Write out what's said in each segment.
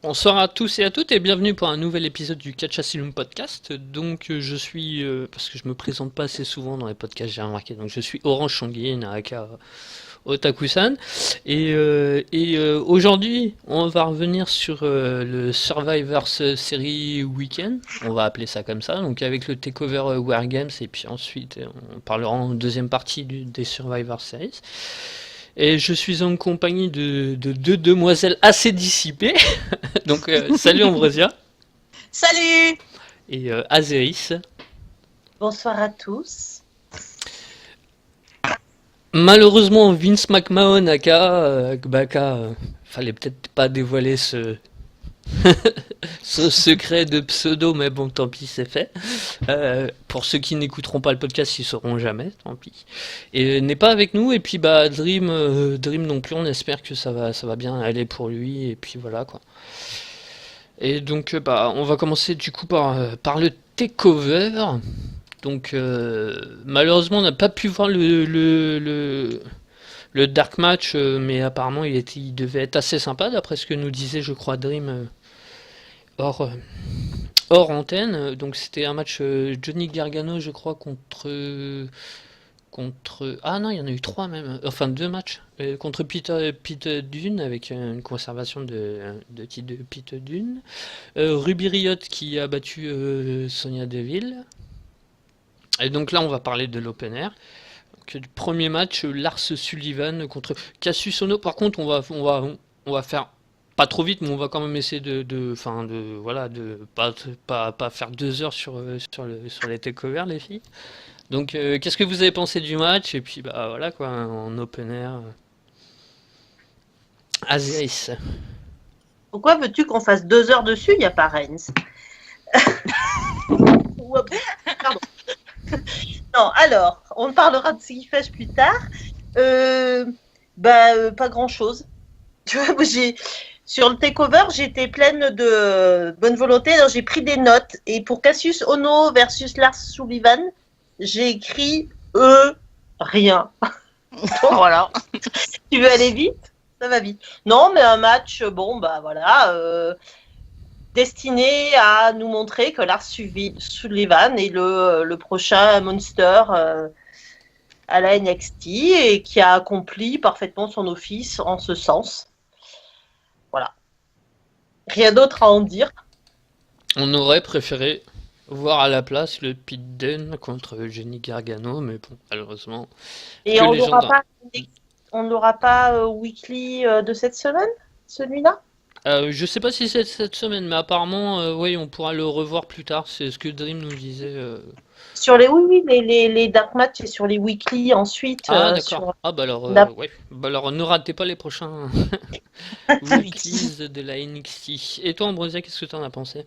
Bonsoir à tous et à toutes et bienvenue pour un nouvel épisode du Catch Asylum Podcast. Donc je suis, parce que je me présente pas assez souvent dans les podcasts, j'ai remarqué, donc je suis Orange Shanguin, aka Otaku-san. Aujourd'hui, on va revenir sur le Survivor Series Weekend, on va appeler ça comme ça, donc avec le Takeover Wargames, et puis ensuite on parlera en deuxième partie des Survivor Series. Et je suis en compagnie de deux demoiselles assez dissipées. Donc, salut Ambrosia Salut! et Azéris. Bonsoir à tous. Malheureusement, Vince McMahon, fallait peut-être pas dévoiler ce secret de pseudo, mais bon, tant pis, c'est fait. Pour ceux qui n'écouteront pas le podcast, ils sauront jamais, tant pis. Et n'est pas avec nous, et puis bah Dream non plus, on espère que ça va bien aller pour lui, et puis voilà quoi. Et donc, bah, on va commencer du coup par le takeover. Donc, malheureusement, on n'a pas pu voir le dark match, mais apparemment, il devait être assez sympa, d'après ce que nous disait, je crois, Dream hors, euh, hors antenne. Donc, c'était un match Johnny Gargano, je crois, contre. Ah non, il y en a eu trois même. Enfin, deux matchs. Contre Peter Dunne, avec une conservation de titre de Peter Dunne. Ruby Riott qui a battu Sonia Deville. Et donc là, on va parler de l'open air. Donc, du premier match, Lars Sullivan contre Cassius Ohno. Par contre, on va faire pas trop vite, mais on va quand même essayer voilà, de pas faire 2 heures sur les takeovers, les filles. Donc, qu'est-ce que vous avez pensé du match? Et puis, bah voilà quoi, en open air. Aziris. Pourquoi veux-tu qu'on fasse 2 heures dessus? Il n'y a pas Reigns. Pardon. Non, alors, on parlera de ce qu'il fait plus tard. Pas grand-chose. Tu vois, sur le takeover, j'étais pleine de bonne volonté, donc j'ai pris des notes. Et pour Cassius Ohno versus Lars Sullivan, j'ai écrit rien. Donc, Voilà. tu veux aller vite? Ça va vite. Non, mais un match, bon, bah voilà, destiné à nous montrer que Lars Sullivan est le prochain Monster à la NXT et qui a accompli parfaitement son office en ce sens. Voilà. Rien d'autre à en dire. On aurait préféré voir à la place le Pete Dunne contre Johnny Gargano, mais bon, malheureusement. Et Que on les gens ne l'aura pas weekly de cette semaine, celui-là? Je sais pas si c'est cette semaine, mais apparemment, oui, on pourra le revoir plus tard. C'est ce que Dream nous disait. Sur les dark matchs, c'est sur les weekly ensuite. Ah, d'accord. Sur Ah, bah alors, la... ouais. Bah alors, ne ratez pas les prochains weeklies de la NXT. Et toi, Ambrosia, qu'est-ce que t'en as pensé?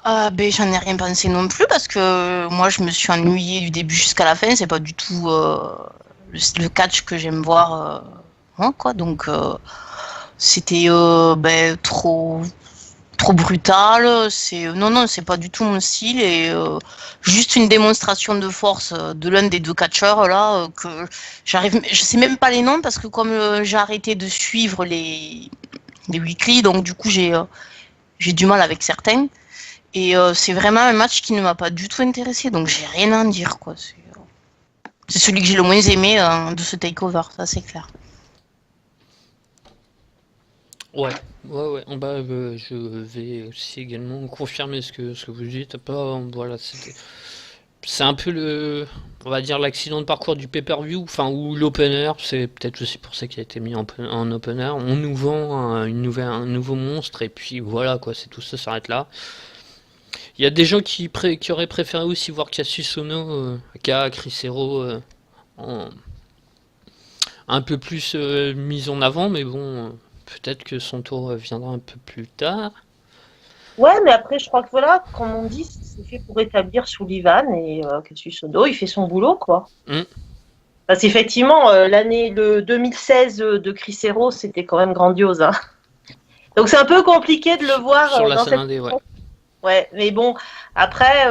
J'en ai rien pensé non plus parce que moi je me suis ennuyée du début jusqu'à la fin. C'est pas du tout le catch que j'aime voir. Moi, quoi. Donc c'était trop brutal. Non, c'est pas du tout mon style et juste une démonstration de force de l'un des deux catcheurs là que je sais même pas les noms parce que comme j'ai arrêté de suivre les weekly, donc du coup j'ai du mal avec certains. Et c'est vraiment un match qui ne m'a pas du tout intéressé, donc j'ai rien à en dire, quoi. C'est celui que j'ai le moins aimé de ce takeover, ça c'est clair. Ouais, ouais. Bah, je vais aussi également confirmer ce que vous dites. Pas, voilà, c'est un peu on va dire l'accident de parcours du pay-per-view, enfin ou l'opener. C'est peut-être aussi pour ça qu'il a été mis en opener. On nous vend un nouveau monstre et puis voilà quoi, c'est tout, ça s'arrête là. Il y a des gens qui auraient préféré aussi voir Cassius Ohno, aka Chris Hero, en- un peu plus mis en avant, mais bon, peut-être que son tour viendra un peu plus tard. Ouais, mais après, je crois que voilà, comme on dit, c'est fait pour établir Sullivan et Cassius Ohno, il fait son boulot, quoi. Hmm. Parce qu'effectivement, le 2016 de Chris Hero, c'était quand même grandiose, hein. Donc c'est un peu compliqué de le voir Sur la dans scène cette... indé, ouais. Ouais, mais bon, après,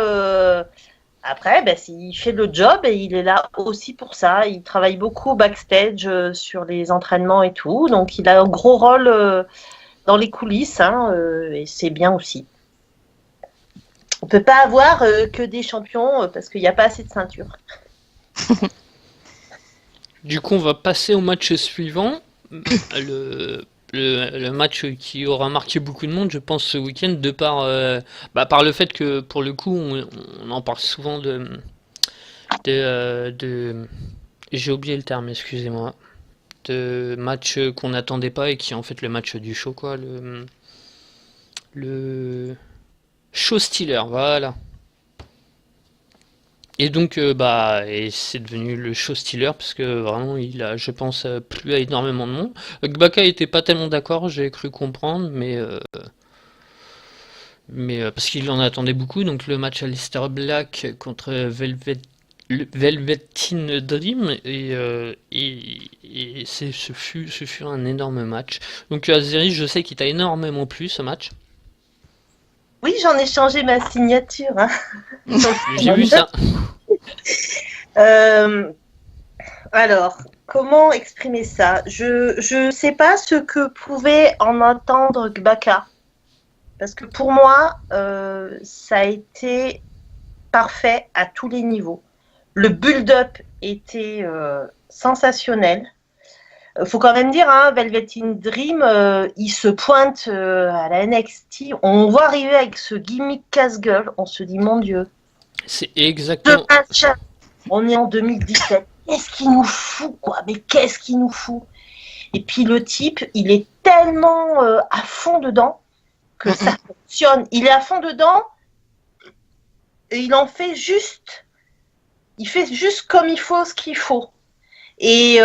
il fait le job et il est là aussi pour ça. Il travaille beaucoup backstage sur les entraînements et tout. Donc il a un gros rôle dans les coulisses, hein, et c'est bien aussi. On peut pas avoir que des champions parce qu'il n'y a pas assez de ceintures. Du coup, on va passer au match suivant. Le match qui aura marqué beaucoup de monde, je pense, ce week-end, par le fait que, pour le coup, on en parle souvent de j'ai oublié le terme, excusez-moi. De match qu'on n'attendait pas et qui est en fait le match du show, quoi. Le show stealer, voilà. Et donc, et c'est devenu le show stealer parce que vraiment, il a, je pense, plu à énormément de monde. Gbaka était pas tellement d'accord, j'ai cru comprendre, mais parce qu'il en attendait beaucoup. Donc, le match Aleister Black contre Velveteen Dream, et ce fut un énorme match. Donc, Azeri, je sais qu'il t'a énormément plu ce match. Oui, j'en ai changé ma signature. Hein. J'ai vu ça. Alors, comment exprimer ça? Je sais pas ce que pouvait en entendre Gbaka. Parce que pour moi, ça a été parfait à tous les niveaux. Le build-up était sensationnel. Faut quand même dire, hein, Velveteen Dream, il se pointe à la NXT. On voit arriver avec ce gimmick casse-gueule. On se dit, mon Dieu. C'est exactement. On est en 2017. Qu'est-ce qu'il nous fout, quoi? Mais qu'est-ce qu'il nous fout? Et puis le type, il est tellement à fond dedans que ça fonctionne. Il est à fond dedans et il en fait juste. Il fait juste comme il faut, ce qu'il faut. Et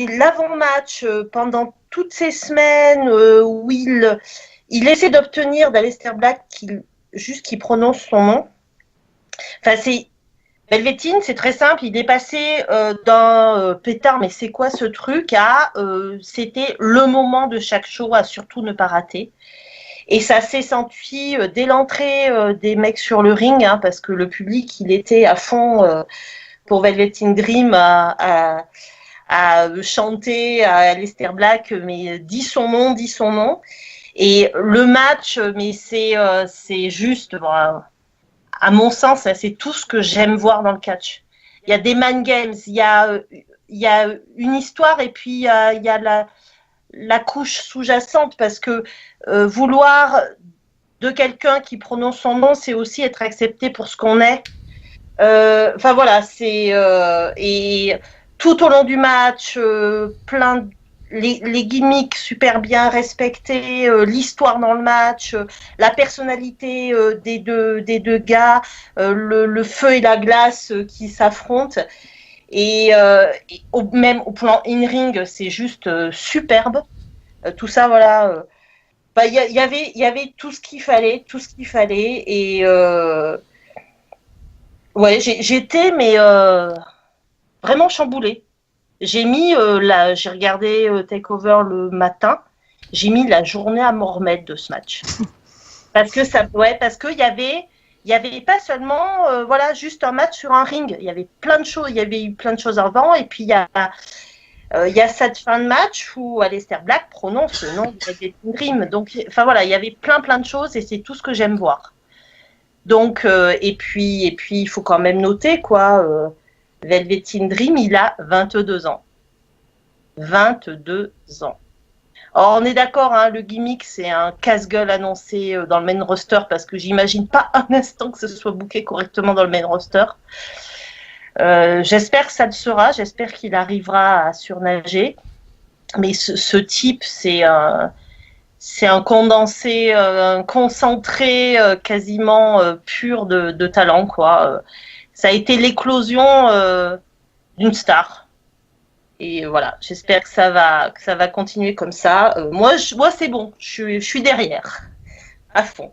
l'avant-match pendant toutes ces semaines où il essaie d'obtenir d'Aleister Black qu'il prononce son nom. Enfin, Velveteen, c'est très simple. Il est passé d'un pétard, mais c'est quoi ce truc, à c'était le moment de chaque show à surtout ne pas rater. Et ça s'est senti dès l'entrée des mecs sur le ring, hein, parce que le public, il était à fond pour Velveteen Dream à chanter à Aleister Black, mais dis son nom. Et le match, mais c'est juste, à mon sens, c'est tout ce que j'aime voir dans le catch. Il y a des man games, il y a une histoire et puis il y a la couche sous-jacente, parce que vouloir de quelqu'un qui prononce son nom, c'est aussi être accepté pour ce qu'on est. Enfin voilà, et tout au long du match, les gimmicks super bien respectés, l'histoire dans le match, la personnalité des deux gars, le feu et la glace qui s'affrontent. Et même au plan in-ring, c'est juste superbe. Tout ça, voilà. Il y avait tout ce qu'il fallait, Et ouais, j'étais mais vraiment chamboulée. J'ai regardé Takeover le matin. J'ai mis la journée à m'en remettre de ce match. Parce qu'il y avait pas seulement juste un match sur un ring. Il y avait plein de choses. Il y avait eu plein de choses avant. Et puis il y a cette fin de match où Aleister Black prononce le nom de Velveteen Dream. Donc, enfin voilà, il y avait plein de choses et c'est tout ce que j'aime voir. Donc, et puis il faut quand même noter, quoi. Velveteen Dream, il a 22 ans. 22 ans. Alors, on est d'accord, hein, le gimmick, c'est un casse-gueule annoncé dans le main roster, parce que j'imagine pas un instant que ce soit booké correctement dans le main roster. J'espère que ça le sera, j'espère qu'il arrivera à surnager. Mais ce type, c'est un condensé, un concentré quasiment pur de talent, quoi. Ça a été l'éclosion d'une star. Et voilà, j'espère que ça va continuer comme ça. Moi c'est bon, je suis derrière, à fond.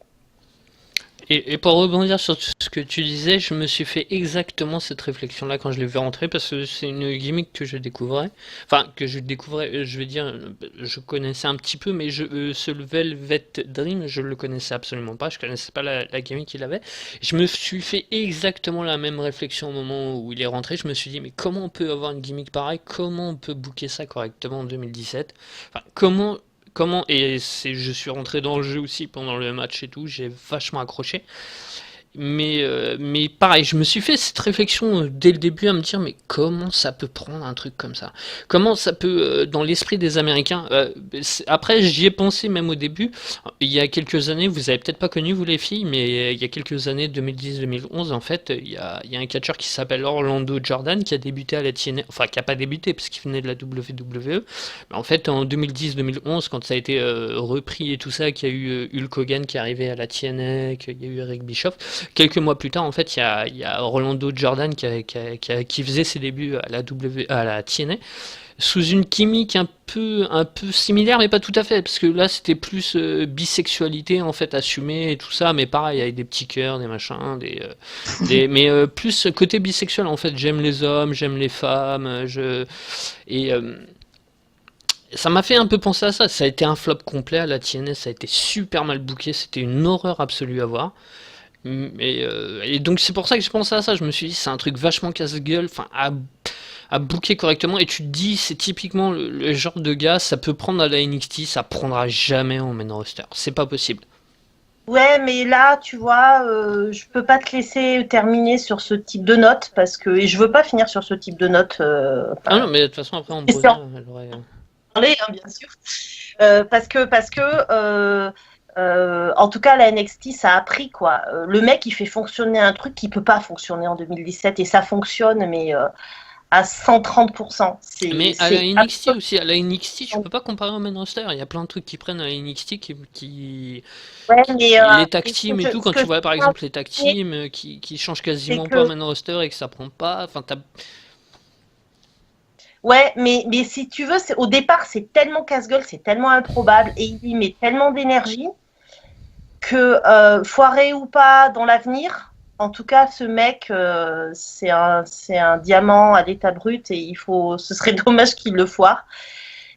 Et pour rebondir sur tout ce que tu disais, je me suis fait exactement cette réflexion-là quand je l'ai vu rentrer, parce que c'est une gimmick que je découvrais. Enfin, que je découvrais, je vais dire, je connaissais un petit peu, mais ce Velvet Dream, je le connaissais absolument pas, je connaissais pas la gimmick qu'il avait. Je me suis fait exactement la même réflexion au moment où il est rentré, je me suis dit, mais comment on peut avoir une gimmick pareille, comment on peut booker ça correctement en 2017? Enfin, je suis rentré dans le jeu aussi pendant le match et tout, j'ai vachement accroché. Mais pareil, je me suis fait cette réflexion dès le début à me dire, mais comment ça peut prendre un truc comme ça? Comment ça peut, dans l'esprit des Américains, après j'y ai pensé même au début, il y a quelques années, vous avez peut-être pas connu vous les filles, mais il y a quelques années, 2010-2011, en fait, il y a un catcheur qui s'appelle Orlando Jordan qui a débuté à la TNA, enfin qui a pas débuté parce qu'il venait de la WWE, mais en fait en 2010-2011, quand ça a été repris et tout ça, qu'il y a eu Hulk Hogan qui est arrivé à la TNA, qu'il y a eu Eric Bischoff, quelques mois plus tard, en fait, il y a Orlando Jordan qui faisait ses débuts à la TNA sous une gimmick un peu similaire, mais pas tout à fait, parce que là, c'était plus bisexualité en fait assumée et tout ça, mais pareil, avec des petits cœurs, des machins, mais plus côté bisexuel en fait. J'aime les hommes, j'aime les femmes, et ça m'a fait un peu penser à ça. Ça a été un flop complet à la TNA, ça a été super mal booké, c'était une horreur absolue à voir. Et donc c'est pour ça que je pensais à ça, je me suis dit c'est un truc vachement casse-gueule, enfin à booker correctement, et tu te dis c'est typiquement le genre de gars, ça peut prendre à la NXT, ça prendra jamais en main roster, c'est pas possible. Ouais, mais là, tu vois, je peux pas te laisser terminer sur ce type de note et je veux pas finir sur ce type de note. Ah non, mais de toute façon après on c'est en elle aurait... parler, hein, bien sûr, parce que en tout cas, la NXT, ça a pris quoi. Le mec, il fait fonctionner un truc qui peut pas fonctionner en 2017 et ça fonctionne, mais à 130%. Mais à la NXT aussi, à la NXT, tu peux pas comparer au main roster. Il y a plein de trucs qui prennent à la NXT Ouais, mais les tag teams et tout. Quand tu vois par exemple les tag teams qui changent quasiment pas au main roster et que ça prend pas. Enfin, ouais, mais si tu veux, au départ, c'est tellement casse-gueule, c'est tellement improbable et il y met tellement d'énergie que foiré ou pas dans l'avenir, en tout cas, ce mec, c'est un diamant à l'état brut et ce serait dommage qu'il le foire.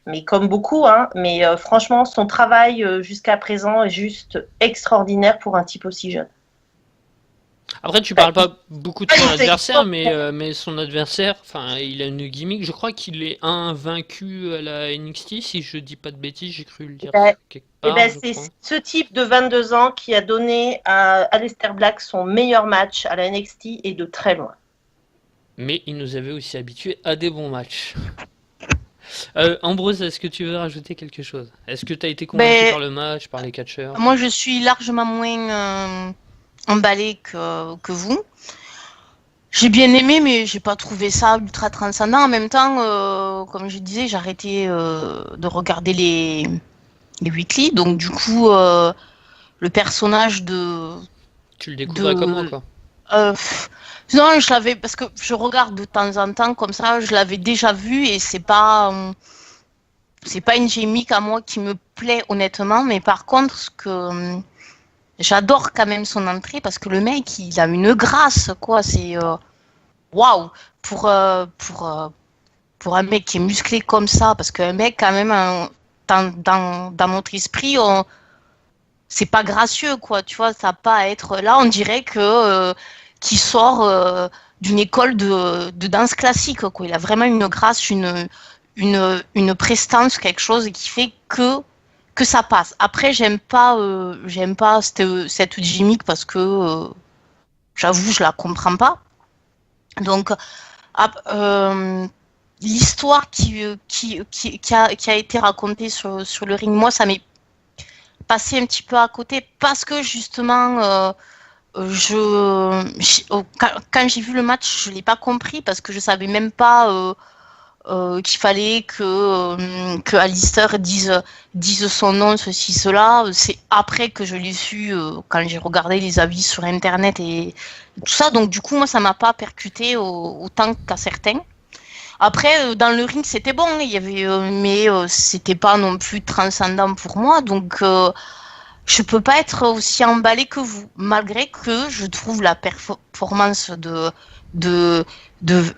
Mais comme beaucoup, hein, mais franchement, son travail jusqu'à présent est juste extraordinaire pour un type aussi jeune. Après, tu parles pas beaucoup de son adversaire, mais son adversaire, enfin, il a une gimmick. Je crois qu'il est invaincu à la NXT, si je dis pas de bêtises, j'ai cru le dire quelque part. C'est ce type de 22 ans qui a donné à Aleister Black son meilleur match à la NXT et de très loin. Mais il nous avait aussi habitués à des bons matchs. Ambrose, est-ce que tu veux rajouter quelque chose? Est-ce que tu as été convaincu par le match, par les catcheurs? Moi, je suis largement moins emballé que vous. J'ai bien aimé, mais j'ai pas trouvé ça ultra transcendant. En même temps, comme je disais, j'ai arrêté de regarder les weekly, donc du coup, le personnage de... Tu le découvrais comme moi, quoi. Non, je l'avais, parce que je regarde de temps en temps comme ça, je l'avais déjà vu et c'est pas une gimmick à moi qui me plaît honnêtement, mais par contre, j'adore quand même son entrée parce que le mec, il a une grâce, quoi. C'est waouh pour un mec qui est musclé comme ça, parce qu'un mec quand même dans notre esprit, c'est pas gracieux, quoi. Tu vois, ça va pas être là. On dirait que qui sort d'une école de danse classique, quoi. Il a vraiment une grâce, une prestance, quelque chose qui fait que ça passe. Après, j'aime pas cette gimmick parce que j'avoue, je la comprends pas. Donc, l'histoire qui a été racontée sur le ring, moi, ça m'est passé un petit peu à côté parce que justement, quand j'ai vu le match, je l'ai pas compris parce que je savais même pas qu'il fallait que Aleister dise son nom, ceci, cela. C'est après que je l'ai su, quand j'ai regardé les avis sur Internet et tout ça. Donc du coup, moi, ça m'a pas percuté autant qu'à certains. Après, dans le ring, c'était bon, il y avait, mais c'était pas non plus transcendant pour moi. Donc je peux pas être aussi emballée que vous, malgré que je trouve la performance de, de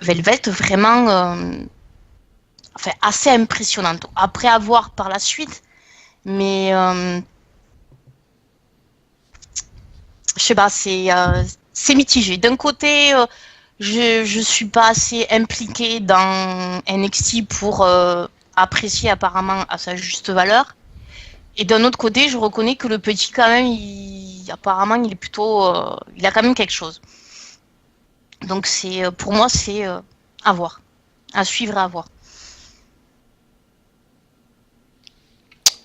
Velvet vraiment assez impressionnante. Après avoir par la suite, mais je sais pas, c'est mitigé. D'un côté, je suis pas assez impliquée dans NXT pour apprécier apparemment à sa juste valeur. Et d'un autre côté, je reconnais que le petit, quand même, apparemment, il est plutôt, il a quand même quelque chose. Donc pour moi, c'est à voir, à suivre et à voir.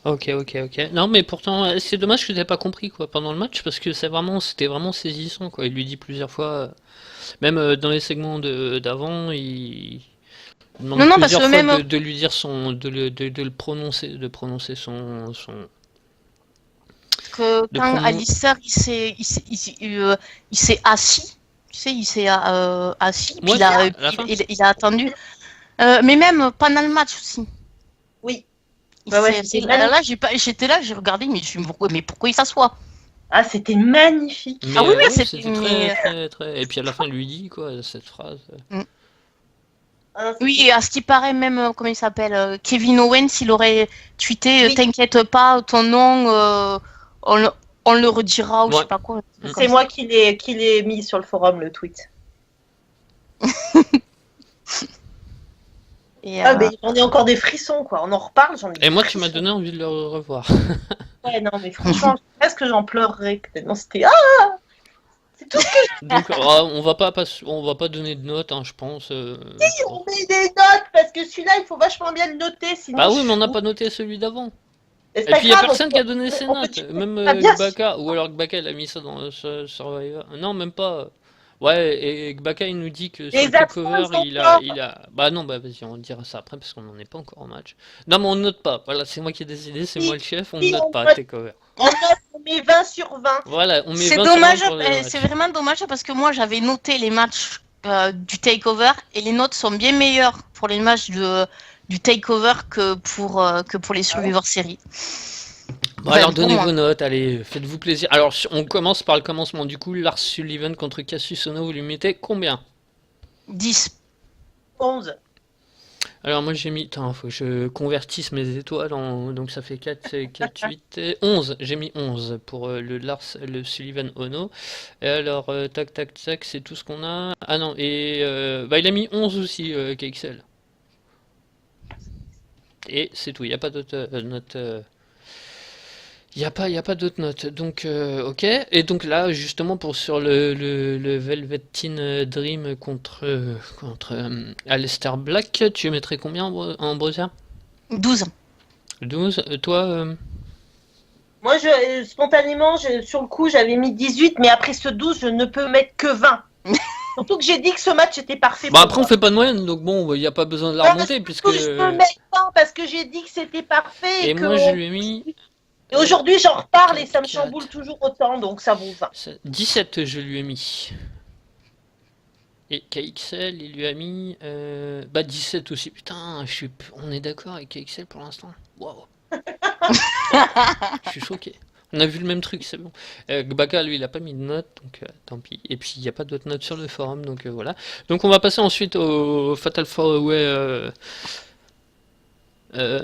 Ok. Non, mais pourtant, c'est dommage que t'aies pas compris quoi pendant le match parce que c'était vraiment saisissant quoi. Il lui dit plusieurs fois, même dans les segments d'avant, il demande Non, parce plusieurs que fois même de lui dire de le prononcer, de prononcer que de quand pronon- Alistair il s'est assis, tu sais, il s'est assis, puis Ouais, à la fin. il a attendu. Mais même pendant le match aussi. Oui. Il Ouais, s'est- c'était là, magnifique. j'étais là, j'ai regardé, mais mais pourquoi il s'assoit? Ah, c'était magnifique. Ah Mais oui, mais ouais, c'était. c'était très. Et puis à la fin, il lui dit quoi cette phrase. Mm. Ah, Oui, et à ce qui paraît, même, comment il s'appelle, Kevin Owens, il aurait tweeté oui, T'inquiète pas, ton nom, on le redira, ou je Ouais. sais pas quoi. Mm. c'est moi qui l'ai mis sur le forum, le tweet. Et, Ah, mais j'en ai encore des frissons, quoi. On en reparle, j'en ai des Et moi, tu m'as frissons. donné envie de le revoir. Ouais, non, mais franchement, presque j'en pleurerais. Tellement c'était. Ah, c'est tout ce que Donc, on va pas donner de notes, hein, je pense. on met des notes, parce que celui-là, il faut vachement bien le noter, sinon. Bah oui, mais on n'a pas noté celui d'avant. C'est Et pas puis il y a grave, personne qui a donné ses on peut notes, dire même pas bien. Gbaka, ou alors Gbaka il a mis ça dans Survivor. Non, même pas. Ouais, et Gbaka il nous dit que sur le Les absents, takeover ils sont forts. Bah non, bah vas-y, on dira ça après parce qu'on n'en est pas encore au match. Non, mais on note pas. Voilà, c'est moi qui ai décidé, c'est moi le chef, on Si, note on pas note. takeover. On note, on met 20 sur 20. Voilà, on met C'est 20 sur 20 dommage, pour les matchs. c'est vraiment dommage parce que moi j'avais noté les matchs du takeover et les notes sont bien meilleures pour les matchs du takeover que pour les Survivor Series. Bon, alors Pour donnez moi. vos notes, allez, faites-vous plaisir. Alors on commence par le commencement du coup, Lars Sullivan contre Cassius Ohno, vous lui mettez combien? 10. 11. Alors moi j'ai mis, attends, faut que je convertisse mes étoiles donc ça fait 4 8, 11, j'ai mis 11 pour le Sullivan Ono. Et alors, tac, c'est tout ce qu'on a. Ah non, et bah il a mis 11 aussi, KXL. Et c'est tout, il n'y a pas d'autres notes. Y a pas d'autres notes. Donc, ok. Et donc là, justement, sur le Velveteen Dream contre Aleister Black, tu mettrais combien en Brosia? 12. 12. Toi, Moi, spontanément, sur le coup, j'avais mis 18, mais après ce 12, je ne peux mettre que 20. Surtout que j'ai dit que ce match était parfait bah pour après on moi. fait pas de moyenne, donc bon, il n'y a pas besoin de la Non, remonter surtout puisque. que je peux mettre 100 parce que j'ai dit que c'était parfait Et et que moi je lui ai mis et aujourd'hui, j'en reparle et ça me 4. chamboule toujours autant, donc ça vaut 20. 17 je lui ai mis. Et KXL, il lui a mis bah 17 aussi. Putain, on est d'accord avec KXL pour l'instant. Waouh. Je suis choqué. On a vu le même truc, c'est bon. Gbaka, lui, il a pas mis de notes, donc tant pis. Et puis, il n'y a pas d'autres notes sur le forum, donc voilà. Donc, on va passer ensuite au Fatal 4-Way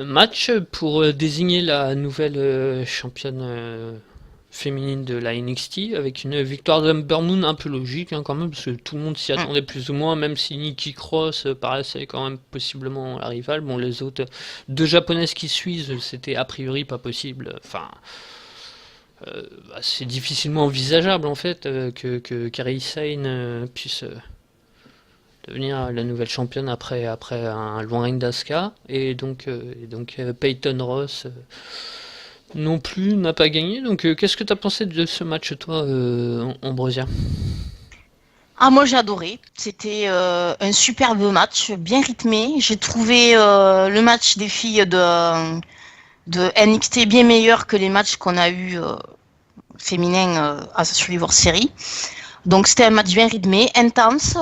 match pour désigner la nouvelle championne féminine de la NXT avec une victoire d'Ember Moon un peu logique hein, quand même parce que tout le monde s'y attendait plus ou moins, même si Nikki Cross paraissait quand même possiblement la rivale. Bon, les autres deux japonaises qui suivent, c'était a priori pas possible. Enfin, bah, c'est difficilement envisageable en fait que Kairi Sane puisse devenir la nouvelle championne après un long règne d'Asuka et donc Peyton Ross non plus n'a pas gagné. Donc qu'est-ce que tu as pensé de ce match toi Ambrosia? Ah, moi j'ai adoré. C'était un superbe match, bien rythmé. J'ai trouvé le match des filles de NXT bien meilleur que les matchs qu'on a eu féminins à Survivor Series. Donc c'était un match bien rythmé, intense,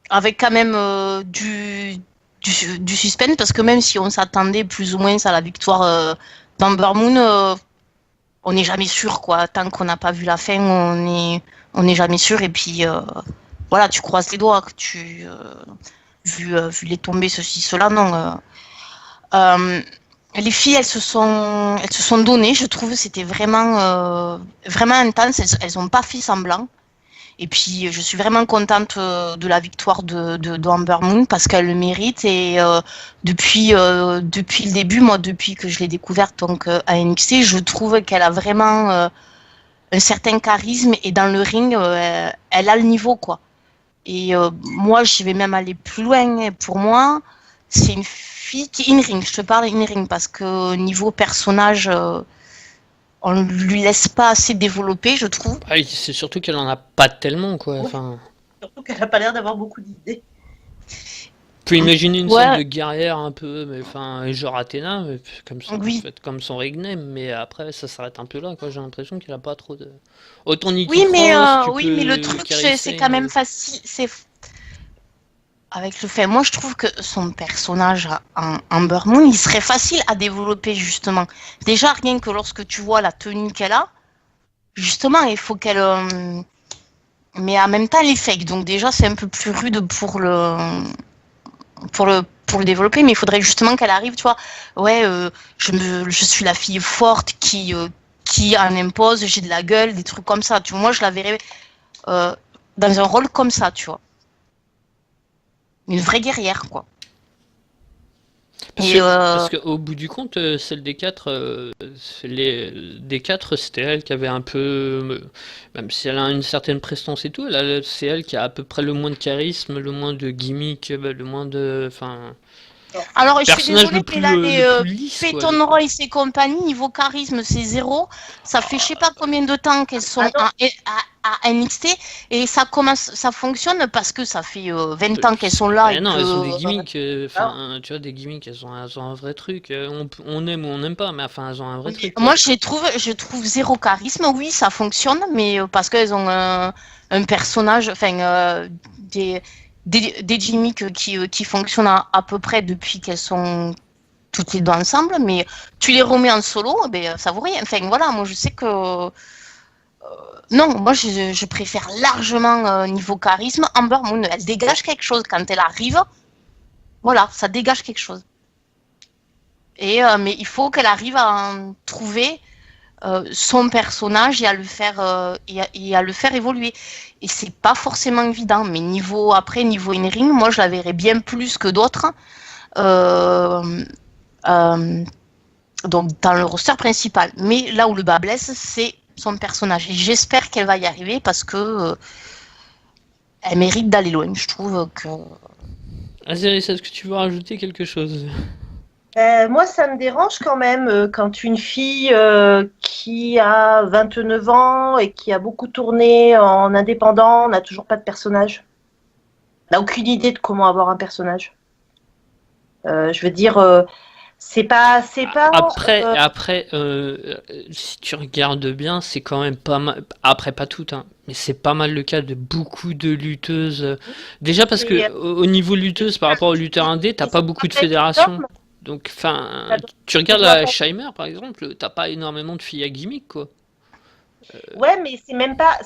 avec quand même du suspense, parce que même si on s'attendait plus ou moins à la victoire d'Ember Moon, on n'est jamais sûr, quoi. Tant qu'on n'a pas vu la fin, on n'est jamais sûr. Et puis, voilà, tu croises les doigts. Vu les tombées, ceci, cela, non. Les filles, elles se sont données, je trouve. C'était vraiment intense. Elles ont pas fait semblant. Et puis, je suis vraiment contente de la victoire de Amber Moon parce qu'elle le mérite. Et depuis le début, moi, depuis que je l'ai découverte donc, à NXT, je trouve qu'elle a vraiment un certain charisme. Et dans le ring, elle a le niveau, quoi. Et moi, je vais même aller plus loin. Et pour moi, c'est une fille qui in-ring. Je te parle in-ring parce que niveau personnage... on lui laisse pas assez développer, je trouve. Ah, c'est surtout qu'elle en a pas tellement, quoi. Ouais. Enfin, Surtout qu'elle n'a pas l'air d'avoir beaucoup d'idées. tu peux imaginer une Ouais. sorte de guerrière un peu, mais enfin, genre Athéna, mais comme son, Oui. en fait, comme son nickname, mais après ça s'arrête un peu là, quoi. J'ai l'impression qu'elle a pas trop de. Autant Nikki Oui, mais Cross, tu oui, mais le peux truc, Kairi c'est Sane, quand même facile. C'est avec le fait. Moi, je trouve que son personnage en Amber Moon, il serait facile à développer justement. Déjà, rien que lorsque tu vois la tenue qu'elle a, justement, il faut qu'elle. Mais en même temps, elle est fake, donc déjà, c'est un peu plus rude pour le développer, mais il faudrait justement qu'elle arrive, tu vois. Ouais, je suis la fille forte qui en impose, j'ai de la gueule, des trucs comme ça. Tu vois, moi, je la verrais dans un rôle comme ça, tu vois. Une vraie guerrière, quoi. Parce Et que, parce qu'au bout du compte, celle des quatre, des quatre, c'était elle qui avait un peu, même si elle a une certaine prestance et tout, c'est elle qui a à peu près le moins de charisme, le moins de gimmick, le moins de, enfin, alors, je suis personnage désolée, le mais là, les le plus lisse, quoi. Peyton Royce et compagnie, niveau charisme, c'est 0. Ça fait je sais pas combien de temps qu'elles sont à NXT et ça fonctionne parce que ça fait 20 ans qu'elles sont là Eh et non, elles ont des que gimmicks, enfin, tu vois, des gimmicks, elles ont un vrai truc. On aime ou on n'aime pas, mais enfin, elles ont un vrai truc, quoi. moi je trouve 0 charisme. Oui, ça fonctionne, mais parce qu'elles ont un personnage, enfin des gimmicks qui fonctionnent à peu près depuis qu'elles sont toutes les deux ensemble, mais tu les remets en solo, ben, ça vaut rien. Enfin voilà, moi je sais que non, moi je préfère largement niveau charisme Amber Moon. Elle dégage quelque chose quand elle arrive. Voilà, ça dégage quelque chose. Et mais il faut qu'elle arrive à en trouver son personnage et à le faire et à le faire évoluer. Et c'est pas forcément évident. Mais niveau in-ring, moi je la verrais bien plus que d'autres. Donc dans le roster principal. Mais là où le bas blesse, c'est son personnage. Et j'espère qu'elle va y arriver parce que elle mérite d'aller loin. Je trouve que. Azéris, est-ce que tu veux rajouter quelque chose? Moi, ça me dérange quand même quand une fille qui a 29 ans et qui a beaucoup tourné en indépendant n'a toujours pas de personnage. N'a aucune idée de comment avoir un personnage. Je veux dire, c'est pas. Après, si tu regardes bien, c'est quand même pas mal. Après, pas toutes, hein, mais c'est pas mal le cas de beaucoup de lutteuses. Déjà parce que au niveau lutteuse, par rapport aux lutteurs indés, t'as pas beaucoup de fédérations. Donc, enfin, tu regardes la Shimer par exemple, t'as pas énormément de filles à gimmick, quoi. Ouais, mais c'est même pas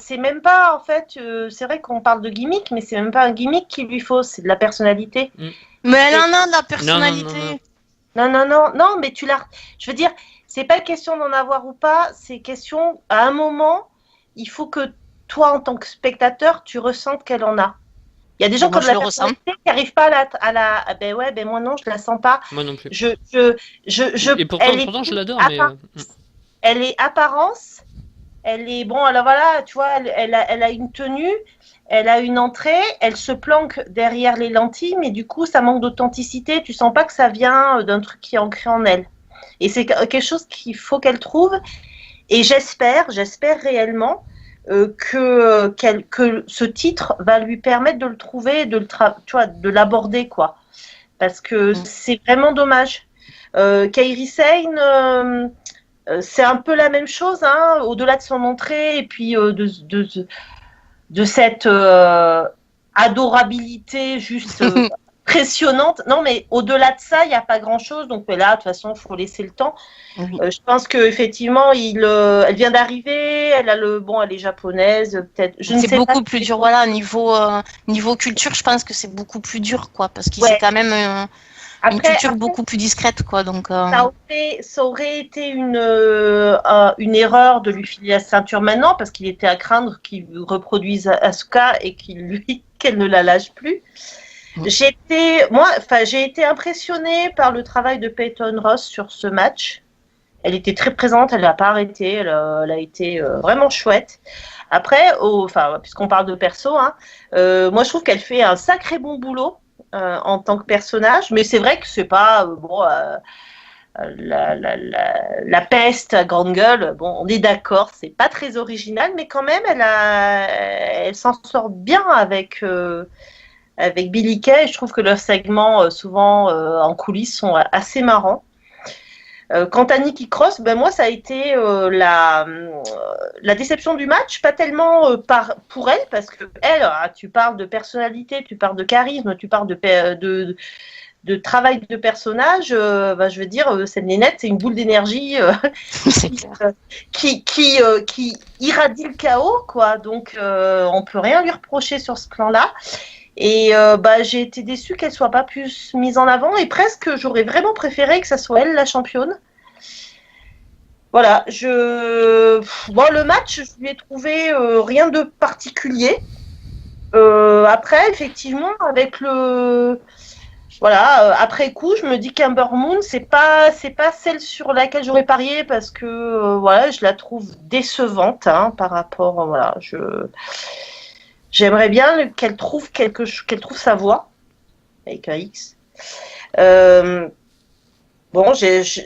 en fait. C'est vrai qu'on parle de gimmick, mais c'est même pas un gimmick qu'il lui faut, c'est de la personnalité. Mais elle en a de la personnalité. Non, mais je veux dire, c'est pas question d'en avoir ou pas, c'est question, à un moment, il faut que toi, en tant que spectateur, tu ressentes qu'elle en a. Il y a des gens qui ont de la personnalité qui n'arrivent pas ah ben ouais, ben moi non, je la sens pas. Moi non plus. Et pourtant je l'adore, mais. Elle est apparence, elle est, bon, alors voilà, tu vois, elle a une tenue, elle a une entrée, elle se planque derrière les lentilles, mais du coup, ça manque d'authenticité. Tu sens pas que ça vient d'un truc qui est ancré en elle. Et c'est quelque chose qu'il faut qu'elle trouve. Et j'espère réellement que ce titre va lui permettre de le trouver, de l'aborder, quoi. Parce que c'est vraiment dommage. Kairi Sane, c'est un peu la même chose, hein, au-delà de son entrée et puis de cette adorabilité juste impressionnante. Non, mais au-delà de ça, il n'y a pas grand-chose. Donc là, de toute façon, il faut laisser le temps. Oui. Je pense qu'effectivement, elle vient d'arriver. Elle est japonaise, peut-être. Je ne C'est sais pas. beaucoup plus dur. Voilà, niveau culture, je pense que c'est beaucoup plus dur, quoi, parce que Ouais. c'est quand même une Après, culture beaucoup plus discrète, quoi. Donc, ça aurait été une erreur de lui filer la ceinture maintenant, parce qu'il était à craindre qu'il reproduise Asuka et qu'elle ne la lâche plus. Oui. J'ai été impressionnée par le travail de Peyton Ross sur ce match. Elle était très présente, elle n'a pas arrêté, elle a été vraiment chouette. Après, puisqu'on parle de perso, moi je trouve qu'elle fait un sacré bon boulot en tant que personnage, mais c'est vrai que c'est pas la peste à grande gueule. Bon, on est d'accord, c'est pas très original, mais quand même, elle s'en sort bien avec Billie Kay. Je trouve que leurs segments, souvent en coulisses, sont assez marrants. Quant à Nikki Cross, moi, ça a été la déception du match, pas tellement pour elle, parce que elle, tu parles de personnalité, tu parles de charisme, tu parles de travail de personnage. Je veux dire, cette nénette, c'est une boule d'énergie c'est clair. qui irradie le chaos, quoi. Donc, on peut rien lui reprocher sur ce plan-là. Et j'ai été déçue qu'elle soit pas plus mise en avant, et presque j'aurais vraiment préféré que ça soit elle la championne. Voilà, le match, je lui ai trouvé rien de particulier. Après, effectivement, après coup, je me dis qu'Amber Moon, c'est pas celle sur laquelle j'aurais parié, parce que je la trouve décevante par rapport, j'aimerais bien qu'elle trouve sa voie avec un X.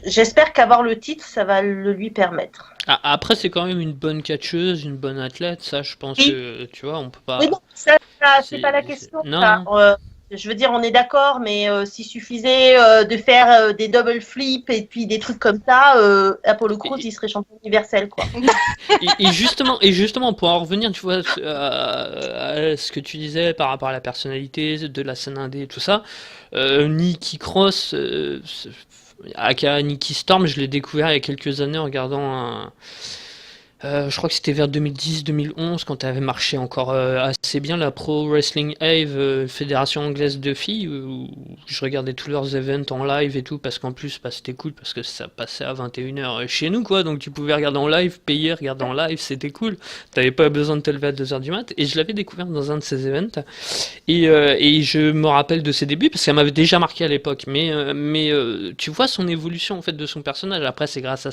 J'espère qu'avoir le titre, ça va le lui permettre. Après, c'est quand même une bonne catcheuse, une bonne athlète. Ça, je pense que, tu vois, on peut pas. Oui, non, c'est pas la question. Non. Je veux dire, on est d'accord, mais s'il suffisait de faire des double flips et puis des trucs comme ça, Apollo Crews, il serait champion universel, quoi. Et justement, pour en revenir, tu vois, à ce que tu disais par rapport à la personnalité de la scène indé et tout ça, Nikki Cross, aka Nikki Storm, je l'ai découvert il y a quelques années en regardant je crois que c'était vers 2010-2011 quand elle avait marché encore assez bien la Pro Wrestling Ave, fédération anglaise de filles, où je regardais tous leurs events en live et tout, parce qu'en plus c'était cool parce que ça passait à 21h chez nous, quoi, donc tu pouvais regarder en live, payer, regarder en live, c'était cool, t'avais pas besoin de te lever à 2h du mat, et je l'avais découvert dans un de ces events, et je me rappelle de ses débuts parce qu'elle m'avait déjà marqué à l'époque, mais tu vois son évolution en fait de son personnage. Après, c'est grâce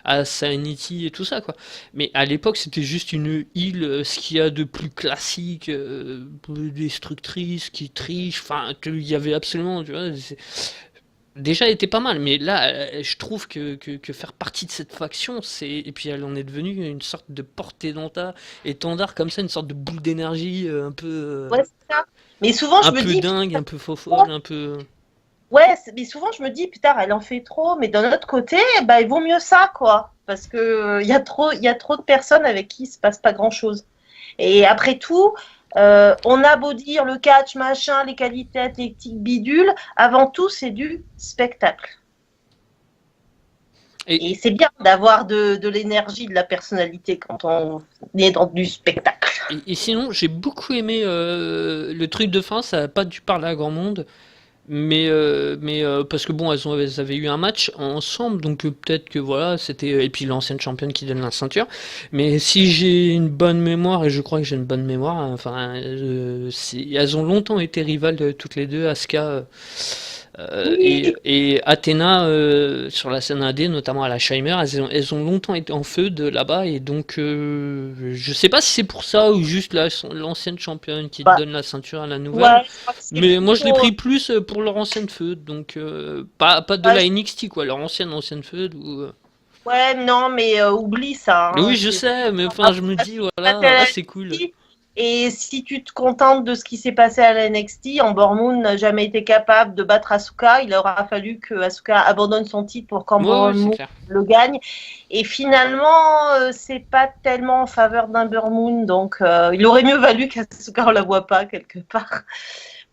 à Sanity et tout ça, quoi. Mais à l'époque, c'était juste une île, ce qu'il y a de plus classique, destructrice, qui triche, enfin, il y avait absolument, tu vois, déjà elle était pas mal, mais là, je trouve que faire partie de cette faction, et puis elle en est devenue une sorte de étendard comme ça, une sorte de boule d'énergie un peu, Ouais, c'est ça. Mais souvent, je un me peu dis, dingue, un peu faux-folle, un peu. ouais, mais souvent, je me dis, putain, elle en fait trop, mais d'un autre côté, il vaut mieux ça, quoi. Parce que il y a trop de personnes avec qui il se passe pas grand-chose. Et après tout, on a beau dire le catch, machin, les qualités athlétiques bidules, avant tout, c'est du spectacle. Et c'est bien d'avoir de l'énergie, de la personnalité quand on est dans du spectacle. Et sinon, j'ai beaucoup aimé le truc de fin, ça n'a pas dû parler à grand monde. Mais parce que bon, elles avaient eu un match ensemble, donc peut-être que voilà, c'était. Et puis l'ancienne championne qui donne la ceinture. Mais si j'ai une bonne mémoire, et je crois que j'ai une bonne mémoire, enfin, elles ont longtemps été rivales toutes les deux, Asuka et Athena sur la scène indé, notamment à la Shimmer, elles ont longtemps été en feu de là-bas, et donc je sais pas si c'est pour ça ou juste l'ancienne championne qui donne la ceinture à la nouvelle. Ouais, mais moi je l'ai pris plus pour leur ancienne feud, donc pas de la NXT, quoi, leur ancienne feud. Ouais, non, mais oublie ça. Oui, je sais, mais enfin je me dis, voilà, c'est cool. Et si tu te contentes de ce qui s'est passé à la NXT, Amber Moon n'a jamais été capable de battre Asuka. Il aura fallu que Asuka abandonne son titre pour qu'Amber Moon le gagne. Et finalement, c'est pas tellement en faveur d'Amber Moon. Donc, il aurait mieux valu qu'Asuka ne la voit pas quelque part.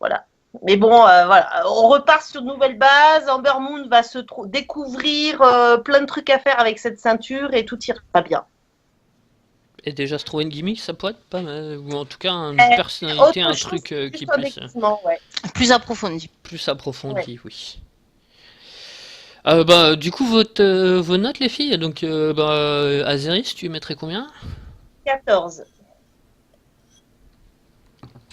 Voilà. Mais bon, voilà, on repart sur de nouvelles bases. Ember Moon va découvrir plein de trucs à faire avec cette ceinture et tout ira bien. Et déjà se trouver une gimmick, ça pourrait être pas mal. Ou en tout cas, une Autre personnalité, un chose, truc plus qui un puisse déguisement, ouais. Plus approfondi. plus approfondi, oui. Bah, du coup, vos notes, les filles. Donc, Azeris, tu mettrais combien? 14.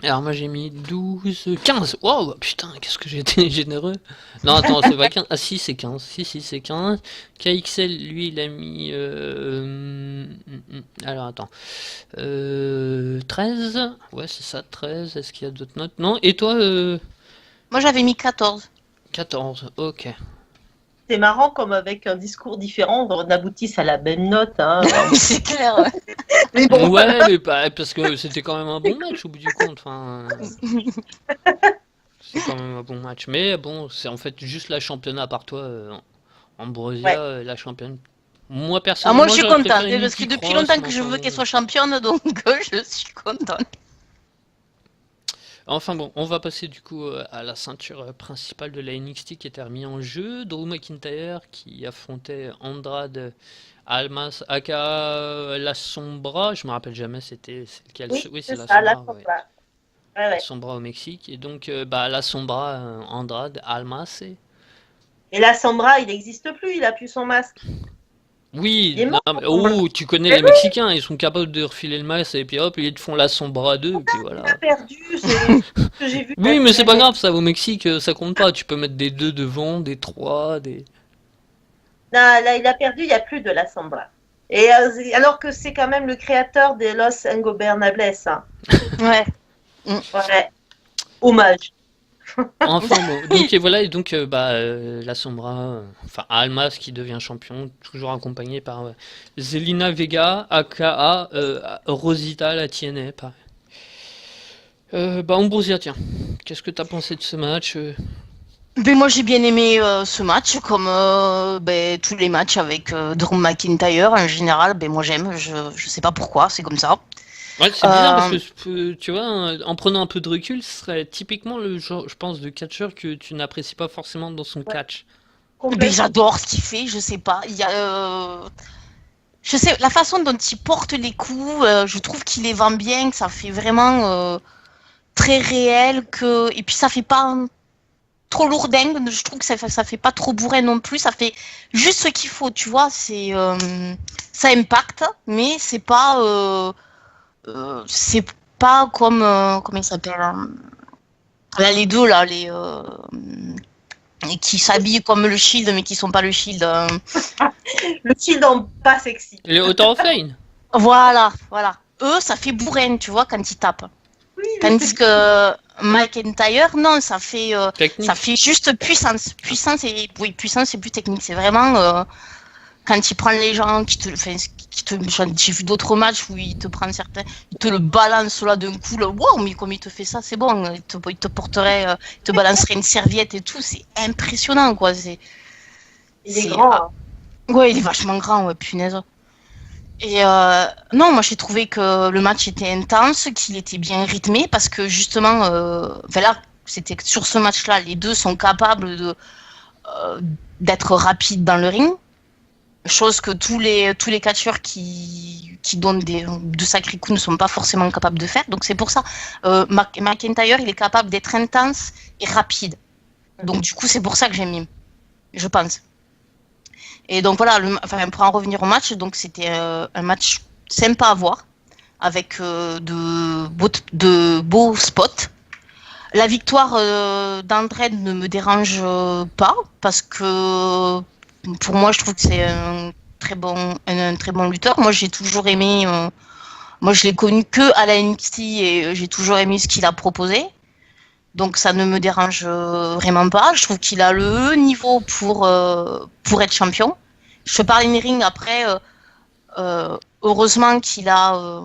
Alors, moi, j'ai mis 12, 15. Wow, putain, qu'est-ce que j'ai été généreux. Non, attends, c'est pas 15. Ah, si, c'est 15. Si, c'est 15. KXL, lui, il a mis. Alors, attends. 13. Ouais, c'est ça, 13. Est-ce qu'il y a d'autres notes? Non, et toi, Moi, j'avais mis 14. 14. Ok. C'est marrant comme avec un discours différent, on aboutisse à la même note. Hein. C'est clair, ouais. Mais bon, Ouais, mais pas, parce que c'était quand même un bon match au bout du compte. Enfin, c'est quand même un bon match. Mais bon, c'est en fait juste la championne à part toi, Ambrosia, Ouais. La championne. Moi, Ah, personnellement, moi, je suis j'aurais contente, préféré parce que Nikki depuis Cross, longtemps mais que je enfin veux bon. qu'elle soit championne, donc je suis contente. Enfin bon, on va passer du coup à la ceinture principale de la NXT qui était remise en jeu. Drew McIntyre qui affrontait Andrade Almas aka La Sombra. Je me rappelle jamais, c'est lequel. oui, Oui, c'est c'est La ça, la Sombra. Ouais. Sombra. Ouais, La ouais. Sombra au Mexique. Et donc, La Sombra, Andrade Almas. Et la Sombra, il n'existe plus, il a plus son masque. Oui, Il est non, mort. mais, oh, tu connais Mais les oui, Mexicains, ils sont capables de refiler le masque et puis hop, ils te font La Sombra 2 et puis il voilà. a perdu, c'est ce que j'ai vu Oui, mais c'est passer. pas grave, ça, au Mexique, ça compte pas. Tu peux mettre des 2 devant, des 3 des. Non, là, il a perdu, il n'y a plus de la Sombra. Et alors que c'est quand même le créateur des Los Ingobernables. Hein. Ouais. Ouais. Hommage. Enfin bon, donc et voilà, et donc la Sombra, enfin Almas qui devient champion, toujours accompagné par Zelina Vega, aka Rosita la TNA, pareil. Ambrosia, tiens, qu'est-ce que t'as pensé de ce match? Ben, moi, j'ai bien aimé ce match, comme tous les matchs avec Drew McIntyre en général. Ben, moi, j'aime, je sais pas pourquoi, c'est comme ça. Ouais, c'est bizarre parce Euh, que tu vois, en prenant un peu de recul, ce serait typiquement le genre, je pense, de catcheur que tu n'apprécies pas forcément dans son Ouais, catch. ben, complètement. j'adore ce qu'il fait, je sais pas. Il y a, je sais, la façon dont il porte les coups, je trouve qu'il les vend bien, que ça fait vraiment très réel, et puis ça fait pas trop lourdingue, je trouve que ça fait pas trop bourrin non plus, ça fait juste ce qu'il faut, tu vois, ça impacte, mais c'est pas comme, comment il s'appelle, hein. Là, les deux, là, qui s'habillent comme le Shield, mais qui sont pas le Shield. Le style dans pas sexy. Les Author of Pain, Voilà, voilà. Eux, ça fait bourrin, tu vois, quand ils tapent. Oui, Tandis que McIntyre, non, ça technique. fait juste puissance. Oui, puissance, c'est plus technique. C'est vraiment quand il prend les gens, j'ai vu d'autres matchs où il te prend il te le balance là d'un coup, là, wow, mais comme il te fait ça, c'est bon. Il te porterait, il te balancerait une serviette et tout, c'est impressionnant, quoi. il est grand. Hein. Ouais, il est vachement grand, ouais, punaise. Et non, moi j'ai trouvé que le match était intense, qu'il était bien rythmé, parce que justement, là, c'était sur ce match-là, les deux sont capables d'être rapides dans le ring, chose que tous les catcheurs qui donnent de sacrés coups ne sont pas forcément capables de faire. Donc c'est pour ça, McIntyre, il est capable d'être intense et rapide. Donc du coup, c'est pour ça que j'aime bien, je pense. Et donc voilà, pour en revenir au match, donc c'était un match sympa à voir, avec de beaux spots. La victoire d'Andrade ne me dérange pas, parce que pour moi, je trouve que c'est un très bon lutteur. Moi, j'ai toujours aimé, moi je l'ai connu que à la NXT et j'ai toujours aimé ce qu'il a proposé. Donc ça ne me dérange vraiment pas. Je trouve qu'il a le niveau pour être champion. Je parle in ring après. Heureusement qu'il a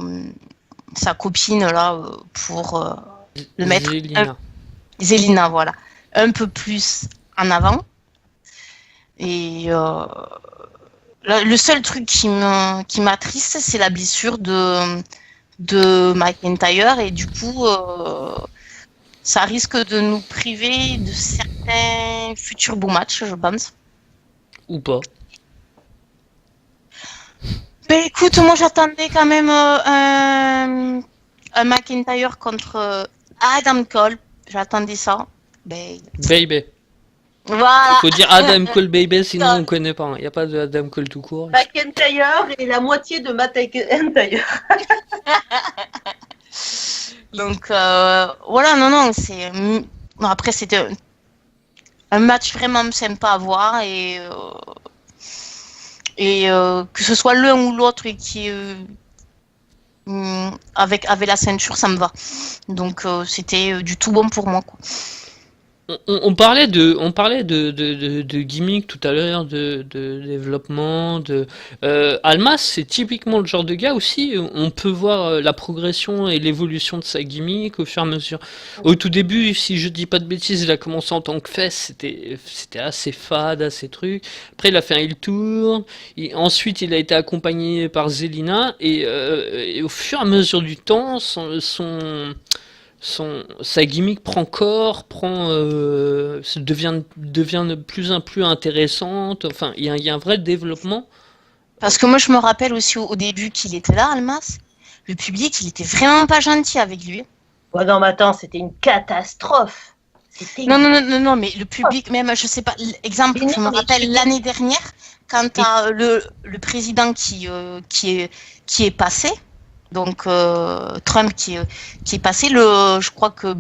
sa copine là pour le mettre. Zelina. Zelina, voilà. Un peu plus en avant. Et le seul truc qui m'attriste, c'est la blessure de McIntyre. Et du coup, ça risque de nous priver de certains futurs beaux matchs, je pense. Ou pas. Ben écoute, moi j'attendais quand même un McIntyre contre Adam Cole. J'attendais ça. Ben, Baby. voilà. Faut dire Adam Cole Baby, sinon on connaît pas. Il n'y a pas de Adam Cole tout court. McIntyre et la moitié de McIntyre. Donc voilà, non, c'est. Bon, après, c'était un match vraiment sympa à voir et que ce soit l'un ou l'autre qui avec la ceinture, ça me va. Donc c'était du tout bon pour moi, quoi. On parlait de gimmick tout à l'heure, de développement, Almas, c'est typiquement le genre de gars aussi, on peut voir la progression et l'évolution de sa gimmick au fur et à mesure. Au tout début, si je dis pas de bêtises, il a commencé en tant que fesse, c'était assez fade, assez truc. Après, il a fait un heel tour, ensuite il a été accompagné par Zelina, et au fur et à mesure du temps, sa gimmick prend corps, devient de plus en plus intéressante. Enfin, il y a un vrai développement. Parce que moi, je me rappelle aussi au début qu'il était là, Almas. Le public, il était vraiment pas gentil avec lui. Ouais, non, mais attends, c'était une catastrophe. Non, mais le public, même, je sais pas, exemple, je me rappelle l'année dernière, quand t'as le président qui est passé, donc Trump qui est passé, je crois que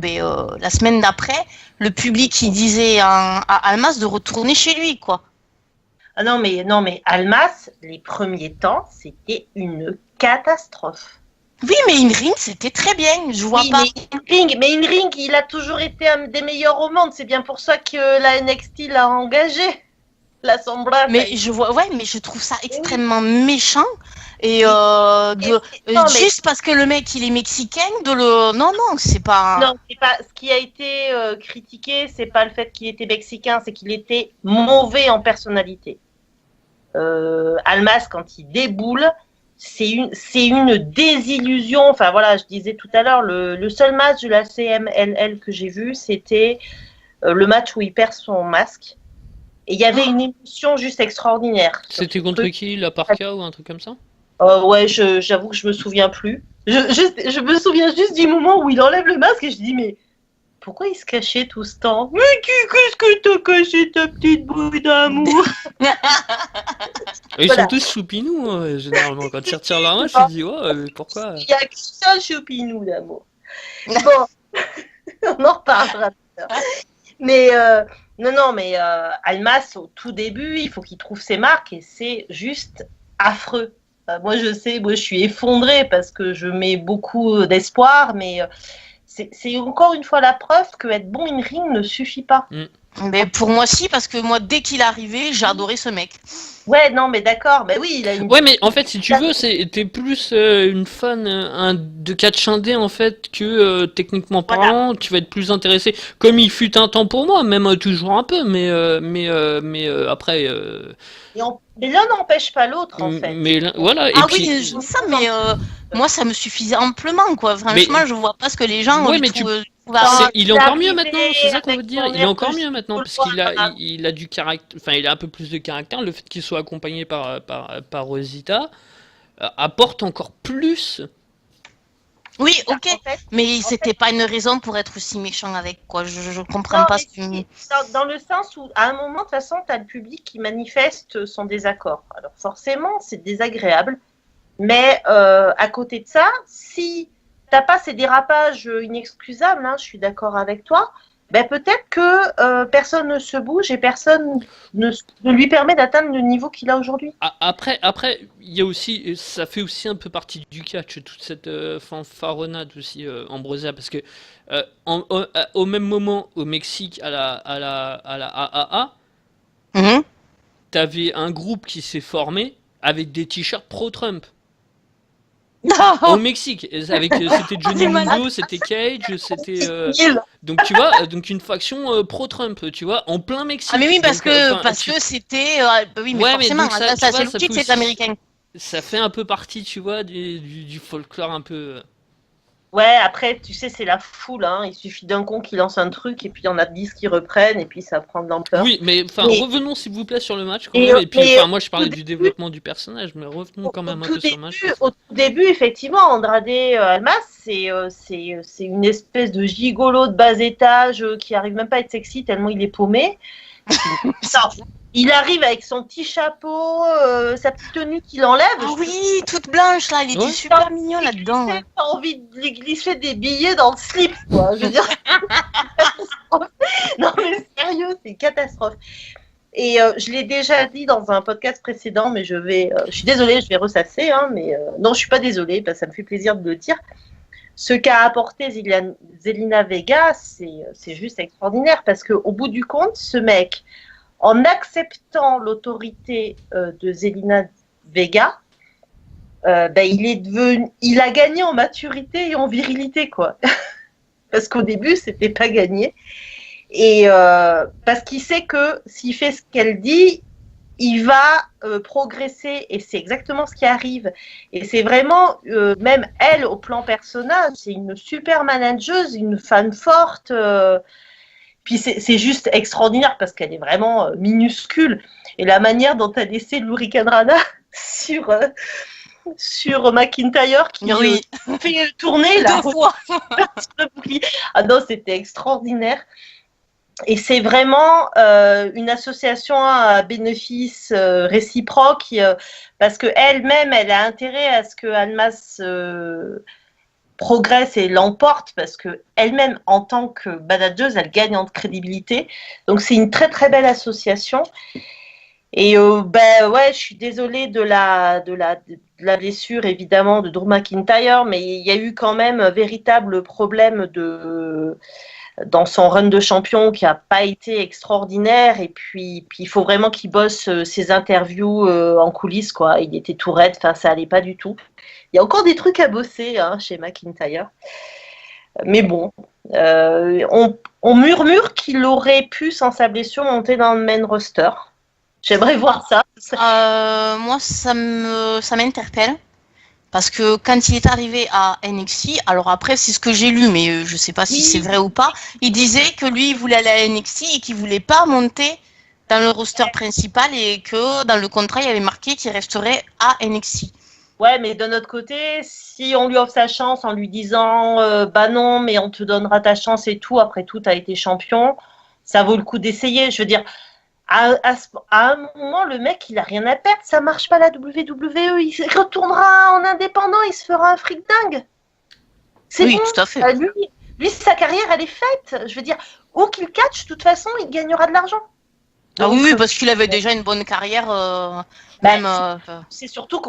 la semaine d'après, le public il disait à Almas de retourner chez lui, quoi. Ah non mais Almas, les premiers temps, c'était une catastrophe. Oui, mais In-Ring, c'était très bien, je vois pas. Mais In-Ring, il a toujours été un des meilleurs au monde, c'est bien pour ça que la NXT l'a engagé. L'assemblage. Mais je trouve ça extrêmement méchant. Et juste parce que le mec il est mexicain, non, c'est pas. Non, c'est pas. Ce qui a été critiqué, c'est pas le fait qu'il était mexicain, c'est qu'il était mauvais en personnalité. Almas, quand il déboule, c'est une désillusion. Enfin voilà, je disais tout à l'heure, le seul match de la CMLL que j'ai vu, c'était le match où il perd son masque. Et il y avait une émotion juste extraordinaire. C'était contre qui, la Parka ou un truc comme ça? Ouais, j'avoue que je me souviens plus. Je me souviens juste du moment où il enlève le masque et je dis mais pourquoi il se cachait tout ce temps? Mais qu'est-ce que t'as caché ta petite boule d'amour? Ils sont tous choupinous, hein, généralement. Quand ils retirent leur main, je me dis ouais, pourquoi? Il y a que ça, choupinou d'amour. Bon, on en reparlera tout à l'heure. Mais non, mais Almas, au tout début, il faut qu'il trouve ses marques et c'est juste affreux. Moi, je suis effondrée parce que je mets beaucoup d'espoir, mais c'est encore une fois la preuve que être bon in ring ne suffit pas. Mais pour moi, si, parce que moi, dès qu'il est arrivé, j'ai adoré ce mec. Ouais, non, mais d'accord, mais oui, il a une. Ouais, mais en fait, si tu veux, t'es plus une fan de catch indé en fait que techniquement parlant, voilà. Tu vas être plus intéressé. Comme il fut un temps pour moi, même toujours un peu, mais après. Mais l'un n'empêche pas l'autre, en fait. Mais voilà. Ah et oui, je dis ça, mais moi, ça me suffisait amplement, quoi. Franchement, je vois pas ce que les gens. Ouais, mais il est encore mieux maintenant, c'est ça qu'on veut dire. Il est encore mieux maintenant parce qu'il a du caractère, enfin il a un peu plus de caractère. Le fait qu'il soit accompagné par Rosita apporte encore plus. Oui, ok, mais c'était pas une raison pour être aussi méchant avec, quoi. Je comprends pas ce que. Dans le sens où, à un moment, de toute façon, t'as le public qui manifeste son désaccord. Alors forcément, c'est désagréable, mais à côté de ça, si t'as pas ces dérapages inexcusables, hein, je suis d'accord avec toi, ben peut-être que personne ne se bouge et personne ne lui permet d'atteindre le niveau qu'il a aujourd'hui. Après, il y a aussi, ça fait aussi un peu partie du catch, toute cette fanfaronnade aussi, Ambrosia, parce que au même moment, au Mexique, à la AAA, t'avais un groupe qui s'est formé avec des t-shirts pro-Trump. Au Mexique, c'était Johnny Mundo, c'était Cage, c'était donc tu vois, donc une faction pro-Trump, tu vois, en plein Mexique. Ah mais oui, parce que c'était oui, mais forcément, mais ça c'est logique, c'est américain. Ça fait un peu partie, tu vois, du folklore un peu. Ouais, après, tu sais, c'est la foule, hein. Il suffit d'un con qui lance un truc, et puis il y en a 10 qui reprennent, et puis ça prend de l'ampleur. Oui, mais enfin, Mais- revenons s'il vous plaît sur le match quand Et, même. Et puis, mais enfin, moi je parlais au du début, développement du personnage, mais revenons quand même un peu sur le match. au tout début, effectivement, Andrade Almas, c'est une espèce de gigolo de bas étage qui arrive même pas à être sexy tellement il est paumé. Ça, il arrive avec son petit chapeau, sa petite tenue qu'il enlève. Ah oui, toute blanche là, il était Ouais. super mignon là-dedans. J'ai pas envie de lui glisser des billets dans le slip, quoi. Je veux dire. Non, mais sérieux, c'est une catastrophe. Et je l'ai déjà dit dans un podcast précédent, mais je suis désolée, je vais ressasser, hein, mais non, je suis pas désolée, parce que ça me fait plaisir de le dire. Ce qu'a apporté Zelina Vega, c'est juste extraordinaire, parce qu'au bout du compte, ce mec, en acceptant l'autorité de Zelina Vega, il a gagné en maturité et en virilité, quoi. Parce qu'au début, c'était pas gagné. Et parce qu'il sait que s'il fait ce qu'elle dit, il va progresser. Et c'est exactement ce qui arrive. Et c'est vraiment, même elle, au plan personnel, c'est une super manageuse, une femme forte. Puis c'est juste extraordinaire parce qu'elle est vraiment minuscule. Et la manière dont elle laissé l'Hurricane Rana sur McIntyre qui fait tourner la fois. Ah non, c'était extraordinaire. Et c'est vraiment une association à bénéfice réciproque parce qu'elle-même, elle a intérêt à ce que Almas progresse et l'emporte parce qu'elle-même, en tant que manageuse, elle gagne en crédibilité. Donc c'est une très très belle association. Et ouais, je suis désolée de la blessure évidemment de Drew McIntyre, mais il y a eu quand même un véritable problème dans son run de champion qui n'a pas été extraordinaire. Et puis il faut vraiment qu'il bosse ses interviews en coulisses, quoi. Il était tout raide, enfin ça allait pas du tout. Il y a encore des trucs à bosser chez McIntyre. Mais bon, on murmure qu'il aurait pu, sans sa blessure, monter dans le main roster. J'aimerais voir ça. Moi, ça m'interpelle. Parce que quand il est arrivé à NXT, alors après, c'est ce que j'ai lu, mais je sais pas si c'est vrai ou pas, il disait que lui, il voulait aller à NXT et qu'il voulait pas monter dans le roster principal et que dans le contrat, il y avait marqué qu'il resterait à NXT. Ouais, mais d'un autre côté, si on lui offre sa chance en lui disant bah non, mais on te donnera ta chance et tout, après tout, t'as été champion, ça vaut le coup d'essayer. Je veux dire, à un moment, le mec, il a rien à perdre, ça marche pas la WWE, il retournera en indépendant, il se fera un fric dingue. C'est oui, bon, tout à fait. Lui, sa carrière, elle est faite. Je veux dire, où qu'il catch, de toute façon, il gagnera de l'argent. Ah donc, oui, parce qu'il avait déjà une bonne carrière. C'est surtout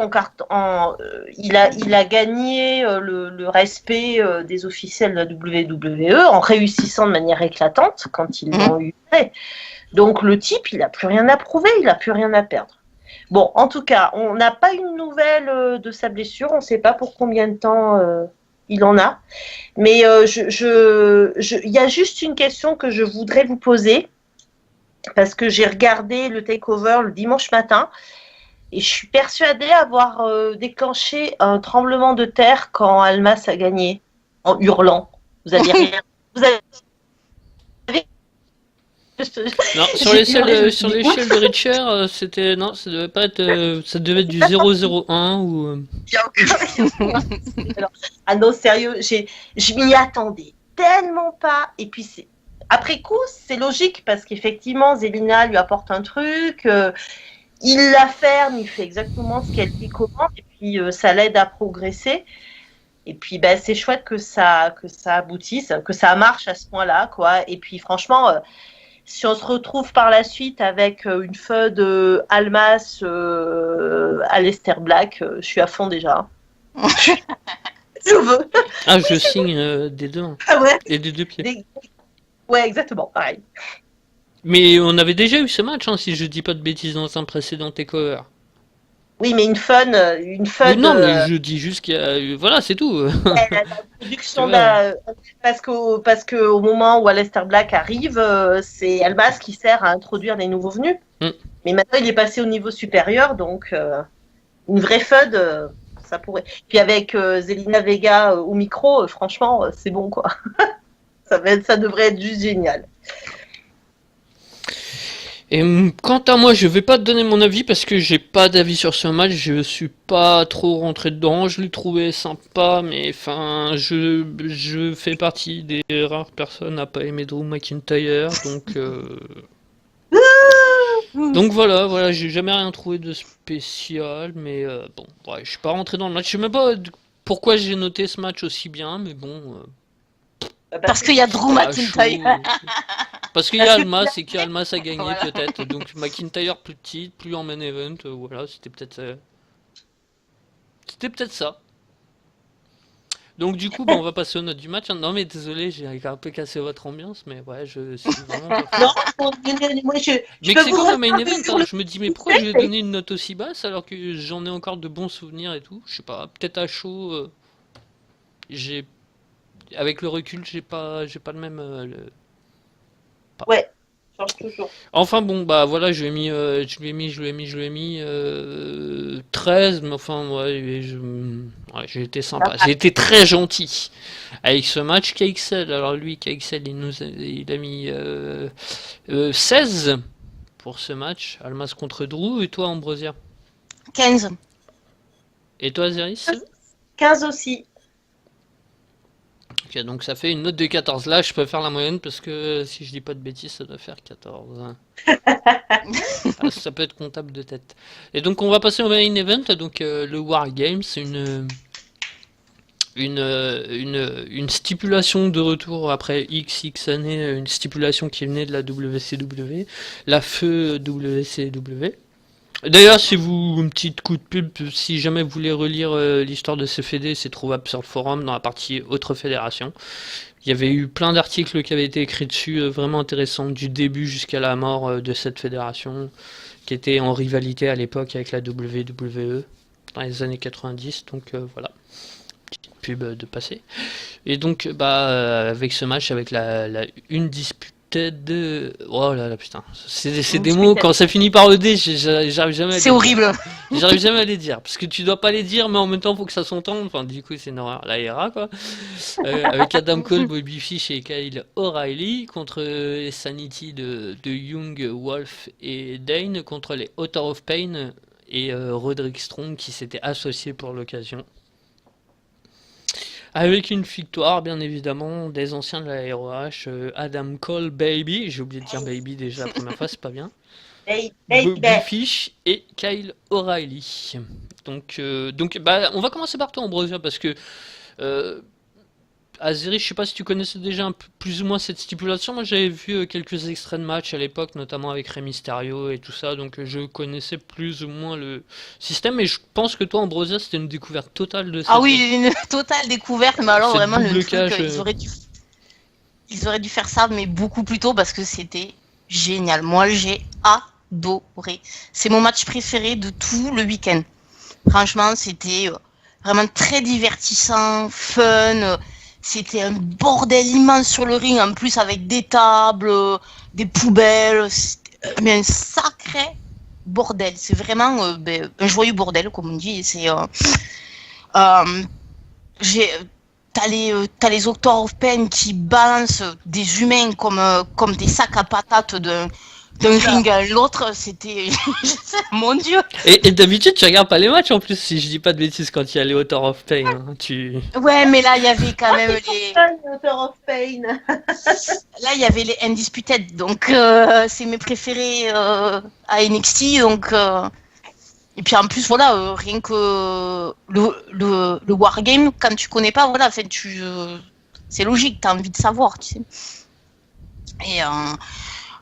il a gagné le respect des officiels de la WWE en réussissant de manière éclatante quand ils l'ont eu fait. Donc le type, il n'a plus rien à prouver, il n'a plus rien à perdre. Bon, en tout cas, on n'a pas une nouvelle de sa blessure, on ne sait pas pour combien de temps il en a. Mais il y a juste une question que je voudrais vous poser, parce que j'ai regardé le takeover le dimanche matin, et je suis persuadée avoir déclenché un tremblement de terre quand Almas a gagné, en hurlant. Vous avez rien. Vous avez... Non, sur l'échelle de Richer, c'était non, ça devait pas être, ça devait être du 001 ou. Ah non, sérieux, je m'y attendais tellement pas. Et puis après coup, c'est logique parce qu'effectivement, Zelina lui apporte un truc, il la ferme, il fait exactement ce qu'elle lui commande, et puis ça l'aide à progresser. Et puis c'est chouette que ça aboutisse, que ça marche à ce point-là, quoi. Et puis franchement. Si on se retrouve par la suite avec une feud Almas, Aleister Black, je suis à fond déjà. Je veux. Ah, je signe des deux. Ah ouais. Et des deux pieds. Ouais, exactement, pareil. Mais on avait déjà eu ce match, si je dis pas de bêtises, dans un précédent takeover. Oui, mais une fun. Non, mais je dis juste qu'il y a. Voilà, c'est tout. La production parce que au moment où Aleister Black arrive, c'est Almas qui sert à introduire les nouveaux venus. Mais maintenant, il est passé au niveau supérieur, donc une vraie FUD, ça pourrait. Puis avec Zelina Vega au micro, franchement, c'est bon, quoi. Ça devrait être juste génial. Et quant à moi, je vais pas te donner mon avis parce que j'ai pas d'avis sur ce match. Je suis pas trop rentré dedans. Je l'ai trouvé sympa, mais enfin, je fais partie des rares personnes à pas aimer Drew McIntyre, donc voilà, j'ai jamais rien trouvé de spécial, mais bon, ouais, je suis pas rentré dans le match. Je sais même pas pourquoi j'ai noté ce match aussi bien, mais bon. Parce qu'il y a Drew Pas McIntyre. chaud. Parce qu'il y a Parce que Almas et qu'Almas a gagné Voilà. peut-être. Donc McIntyre plus petite, plus en main event. Voilà, c'était peut-être ça. Donc du coup, bah, on va passer aux notes du match. Non mais désolé, j'ai un peu cassé votre ambiance, mais ouais, je suis vraiment pas fan. Non, moi, je Mais peux c'est vous comme le main rattraper event, sur hein. le Je me dis mais pourquoi j'ai donné une note aussi basse alors que j'en ai encore de bons souvenirs et tout. Je sais pas, peut-être à chaud, j'ai avec le recul, j'ai pas le même. Ouais, change toujours. Enfin bon, bah voilà, je lui ai mis 13, mais enfin ouais, ouais, j'ai été sympa, j'ai été très gentil avec ce match. KXL, alors lui KXL il a mis 16 pour ce match, Almas contre Drew, et toi Ambrosia? 15. Et toi Azeris? 15 aussi. Ok, donc ça fait une note de 14. Là, je peux faire la moyenne parce que si je dis pas de bêtises, ça doit faire 14, hein. Ah, ça peut être comptable de tête. Et donc, on va passer au main event. Donc, le War Games, c'est une stipulation de retour après XX années, une stipulation qui venait de la WCW, la feu WCW. D'ailleurs, si vous, une petite coup de pub, si jamais vous voulez relire l'histoire de CFD, c'est trouvable sur le forum dans la partie Autres fédérations. Il y avait eu plein d'articles qui avaient été écrits dessus, vraiment intéressants, du début jusqu'à la mort de cette fédération, qui était en rivalité à l'époque avec la WWE dans les années 90. Donc voilà, petite pub de passé. Et donc, bah, avec ce match, avec la une disputée de. Oh là là, putain. C'est des mots, quand ça finit par ED, j'arrive jamais à C'est les horrible. dire. J'arrive jamais à les dire. Parce que tu dois pas les dire, mais en même temps, faut que ça s'entende. Enfin, du coup, c'est une horreur. La RA, quoi. Avec Adam Cole, Bobby Fish et Kyle O'Reilly contre les Sanity de Young, Wolf et Dane contre les Author of Pain et Roderick Strong qui s'étaient associés pour l'occasion. Avec une victoire, bien évidemment, des anciens de la ROH, Adam Cole, Baby, j'ai oublié de dire Baby déjà la première fois, c'est pas bien, Bobby Fish et Kyle O'Reilly. Donc bah, on va commencer par toi, Ambrosia, parce que Azeri, je sais pas si tu connaissais déjà un peu plus ou moins cette stipulation. Moi, j'avais vu quelques extraits de match à l'époque, notamment avec Rey Mysterio et tout ça, donc je connaissais plus ou moins le système. Et je pense que toi, Ambrosia, c'était une découverte totale de Ah cette. oui, une totale découverte, mais alors Cette vraiment le double truc, cage, ils auraient dû faire ça, mais beaucoup plus tôt parce que c'était génial. Moi, j'ai adoré. C'est mon match préféré de tout le week-end. Franchement, c'était vraiment très divertissant, fun. C'était un bordel immense sur le ring, en plus avec des tables, des poubelles. Mais un sacré bordel. C'est vraiment un joyeux bordel, comme on dit. C'est t'as les Author of Pain qui balancent des humains comme des sacs à patates d'un ring à l'autre. C'était mon Dieu. Et d'habitude, tu regardes pas les matchs en plus, si je dis pas de bêtises, quand il y a les Author of Pain. Hein, Ouais, mais là il y avait quand même les Author of Pain. là il y avait les Undisputed, donc c'est mes préférés à NXT, donc et puis en plus voilà, rien que le wargame, quand tu connais pas, voilà, fait c'est logique, t'as envie de savoir, tu sais. Et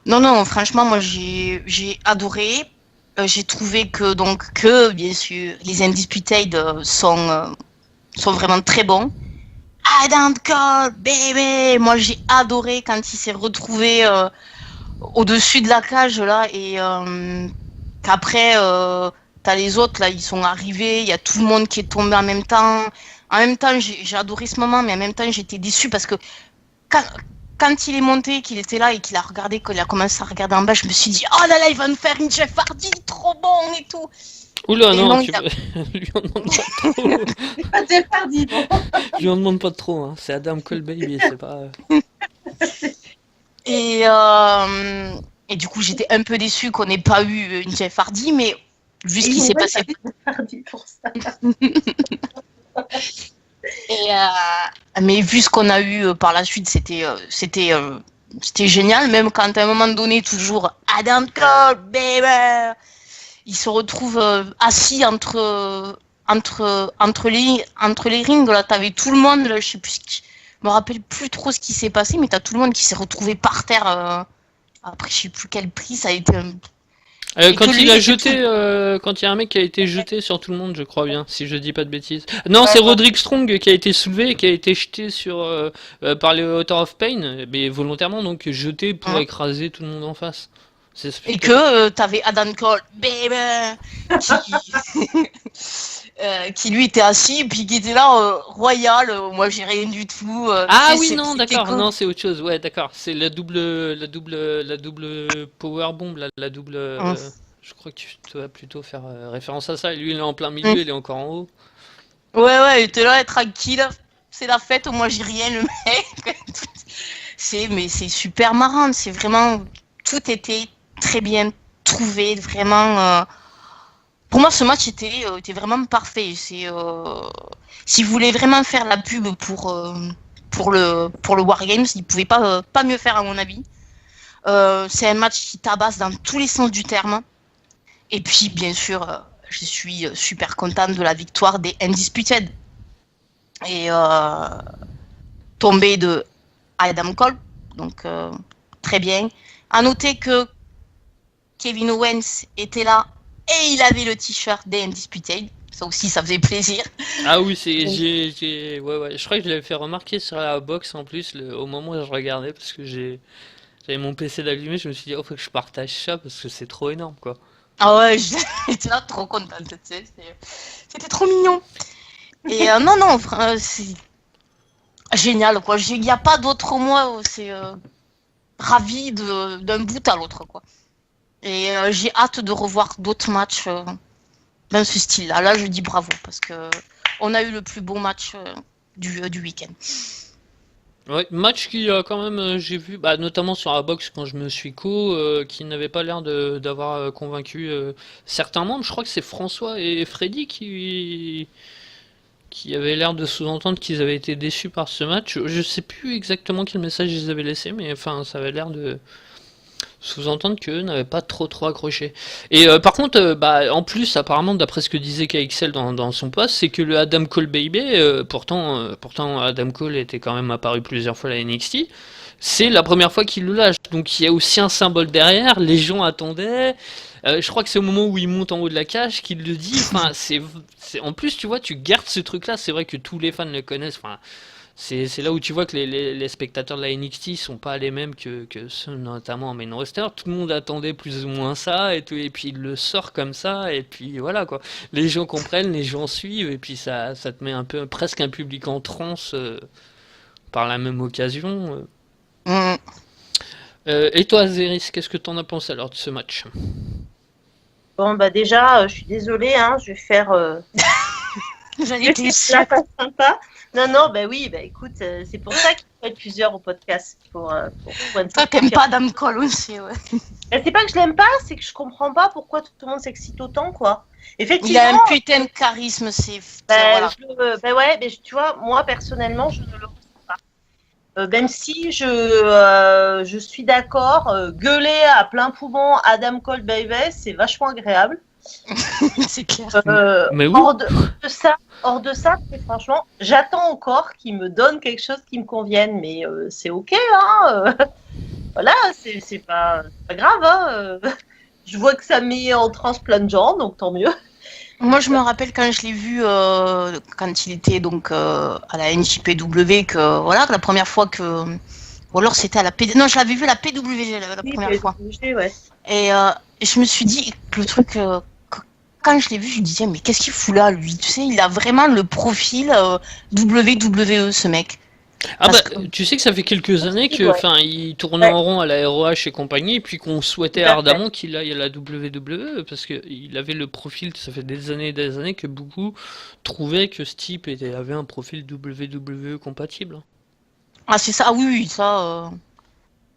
non, franchement, moi j'ai adoré. J'ai trouvé que bien sûr les Undisputed sont vraiment très bons. I don't call baby. Moi j'ai adoré quand il s'est retrouvé au-dessus de la cage là et qu'après t'as les autres là, ils sont arrivés, il y a tout le monde qui est tombé en même temps. En même temps, j'ai adoré ce moment, mais en même temps j'étais déçue parce que quand il est monté, qu'il était là et qu'il a regardé, qu'il a commencé à regarder en bas, je me suis dit, oh là là, il va nous faire une Jeff Hardy, trop bon et tout. Oula, Et non, non, tu lui en demandes pas trop. Pas Jeff Hardy, bon. Je lui en demande pas trop, hein. C'est Adam Cole Baby, c'est pas. Et, euh, et du coup, j'étais un peu déçue qu'on n'ait pas eu une Jeff Hardy, mais vu ce qui s'est passé. Jeff Hardy pour ça. Mais vu ce qu'on a eu par la suite, c'était génial. Même quand à un moment donné, toujours Adam Cole, baby, il se retrouve assis entre les rings. Là, t'avais tout le monde. Là, je me rappelle plus trop ce qui s'est passé, mais t'as tout le monde qui s'est retrouvé par terre. Après, je sais plus quel prix ça a été. Quand que il lui, a c'est jeté, quand il y a un mec qui a été jeté sur tout le monde, je crois bien, si je dis pas de bêtises. Non, c'est Roderick Strong qui a été soulevé et qui a été jeté par les Author of Pain, mais volontairement, donc jeté pour écraser tout le monde en face. Et que t'avais Adam Cole, baby, qui lui était assis, puis qui était là, royal, moi j'ai rien du tout. Ah oui, non, d'accord, non, c'est autre chose, ouais, d'accord. C'est la double power bomb, la double. Je crois que tu dois plutôt faire référence à ça. Et lui, il est en plein milieu, il est encore en haut. Ouais, il était là, tranquille, c'est la fête, moi j'ai rien, le mec. Mais c'est super marrant, c'est vraiment. Tout était très bien trouvé, vraiment. Pour moi, ce match était vraiment parfait. Si vous voulez vraiment faire la pub pour le Wargames, il ne pouvait pas mieux faire à mon avis. C'est un match qui tabasse dans tous les sens du terme. Et puis, bien sûr, je suis super contente de la victoire des Undisputed. Et tombée de Adam Cole, donc très bien. À noter que Kevin Owens était là et il avait le t-shirt des Undisputed. Ça aussi, ça faisait plaisir. Ah oui, ouais. Je crois que je l'avais fait remarquer sur la box en plus au moment où je regardais parce que j'avais mon PC d'allumé. Je me suis dit, oh, faut que je partage ça parce que c'est trop énorme, quoi. Ah ouais, j'étais là trop contente. C'était trop mignon. Et non, c'est génial, quoi. Il n'y a pas d'autre mot. C'est ravi d'un bout à l'autre, quoi. Et j'ai hâte de revoir d'autres matchs dans ce style-là. Là, je dis bravo parce que on a eu le plus beau match du week-end. Ouais, match qui a quand même, j'ai vu, bah, notamment sur la box quand je me suis qui n'avait pas l'air d'avoir convaincu certains membres. Je crois que c'est François et Freddy qui avaient l'air de sous-entendre qu'ils avaient été déçus par ce match. Je sais plus exactement quel message ils avaient laissé, mais enfin, ça avait l'air de sous-entendre qu'eux n'avaient pas trop accroché. Et par contre, bah, en plus, apparemment, d'après ce que disait KXL dans son post, c'est que le Adam Cole Baby, pourtant Adam Cole était quand même apparu plusieurs fois à la NXT, c'est la première fois qu'il le lâche. Donc il y a aussi un symbole derrière, les gens attendaient. Je crois que c'est au moment où il monte en haut de la cage qu'il le dit. Enfin, en plus, tu vois, tu gardes ce truc-là. C'est vrai que tous les fans le connaissent. Enfin, c'est là où tu vois que les spectateurs de la NXT sont pas les mêmes que ceux notamment en main roster. Tout le monde attendait plus ou moins ça et tout, et puis il le sort comme ça et puis voilà quoi. Les gens comprennent, les gens suivent et puis ça te met un peu presque un public en transe par la même occasion. Et toi Zéris, qu'est-ce que t'en as pensé alors de ce match? Bon, bah déjà, je suis désolée, hein, je vais faire J'allais la face sympa. Non, bah oui, bah écoute, c'est pour ça qu'il faut être plusieurs au podcast. Pour toi, t'aimes pas Adam Cole aussi, ouais. C'est pas que je l'aime pas, c'est que je comprends pas pourquoi tout le monde s'excite autant, quoi. Effectivement. Il a un putain de charisme, voilà. Bah ouais, mais tu vois, moi personnellement, je ne le ressens pas. Même si je suis d'accord, gueuler à plein poumon Adam Cole Baby, c'est vachement agréable. C'est clair. Mais oui. Hors de ça, franchement, j'attends encore qu'il me donne quelque chose qui me convienne, mais c'est ok, hein. Voilà, c'est pas grave, hein. Je vois que ça met en transe plein de gens, donc tant mieux. Moi, je me rappelle quand je l'ai vu quand il était donc à la NJPW que voilà, la première fois que ou alors c'était à la PW. Non, je l'avais vu à la PW la première fois. Ouais. Et je me suis dit que le truc quand je l'ai vu, je me disais mais qu'est-ce qu'il fout là lui? Tu sais, il a vraiment le profil WWE ce mec. Ah bah, Parce que, tu sais que ça fait quelques années que, Ouais, enfin, il tournait ouais, en rond à la ROH et compagnie, et puis qu'on souhaitait tout à fait. ardemment qu'il aille à la WWE, parce que il avait le profil, ça fait des années et des années que beaucoup trouvaient que ce type avait un profil WWE compatible. ah, c'est ça, ah oui, oui, ça.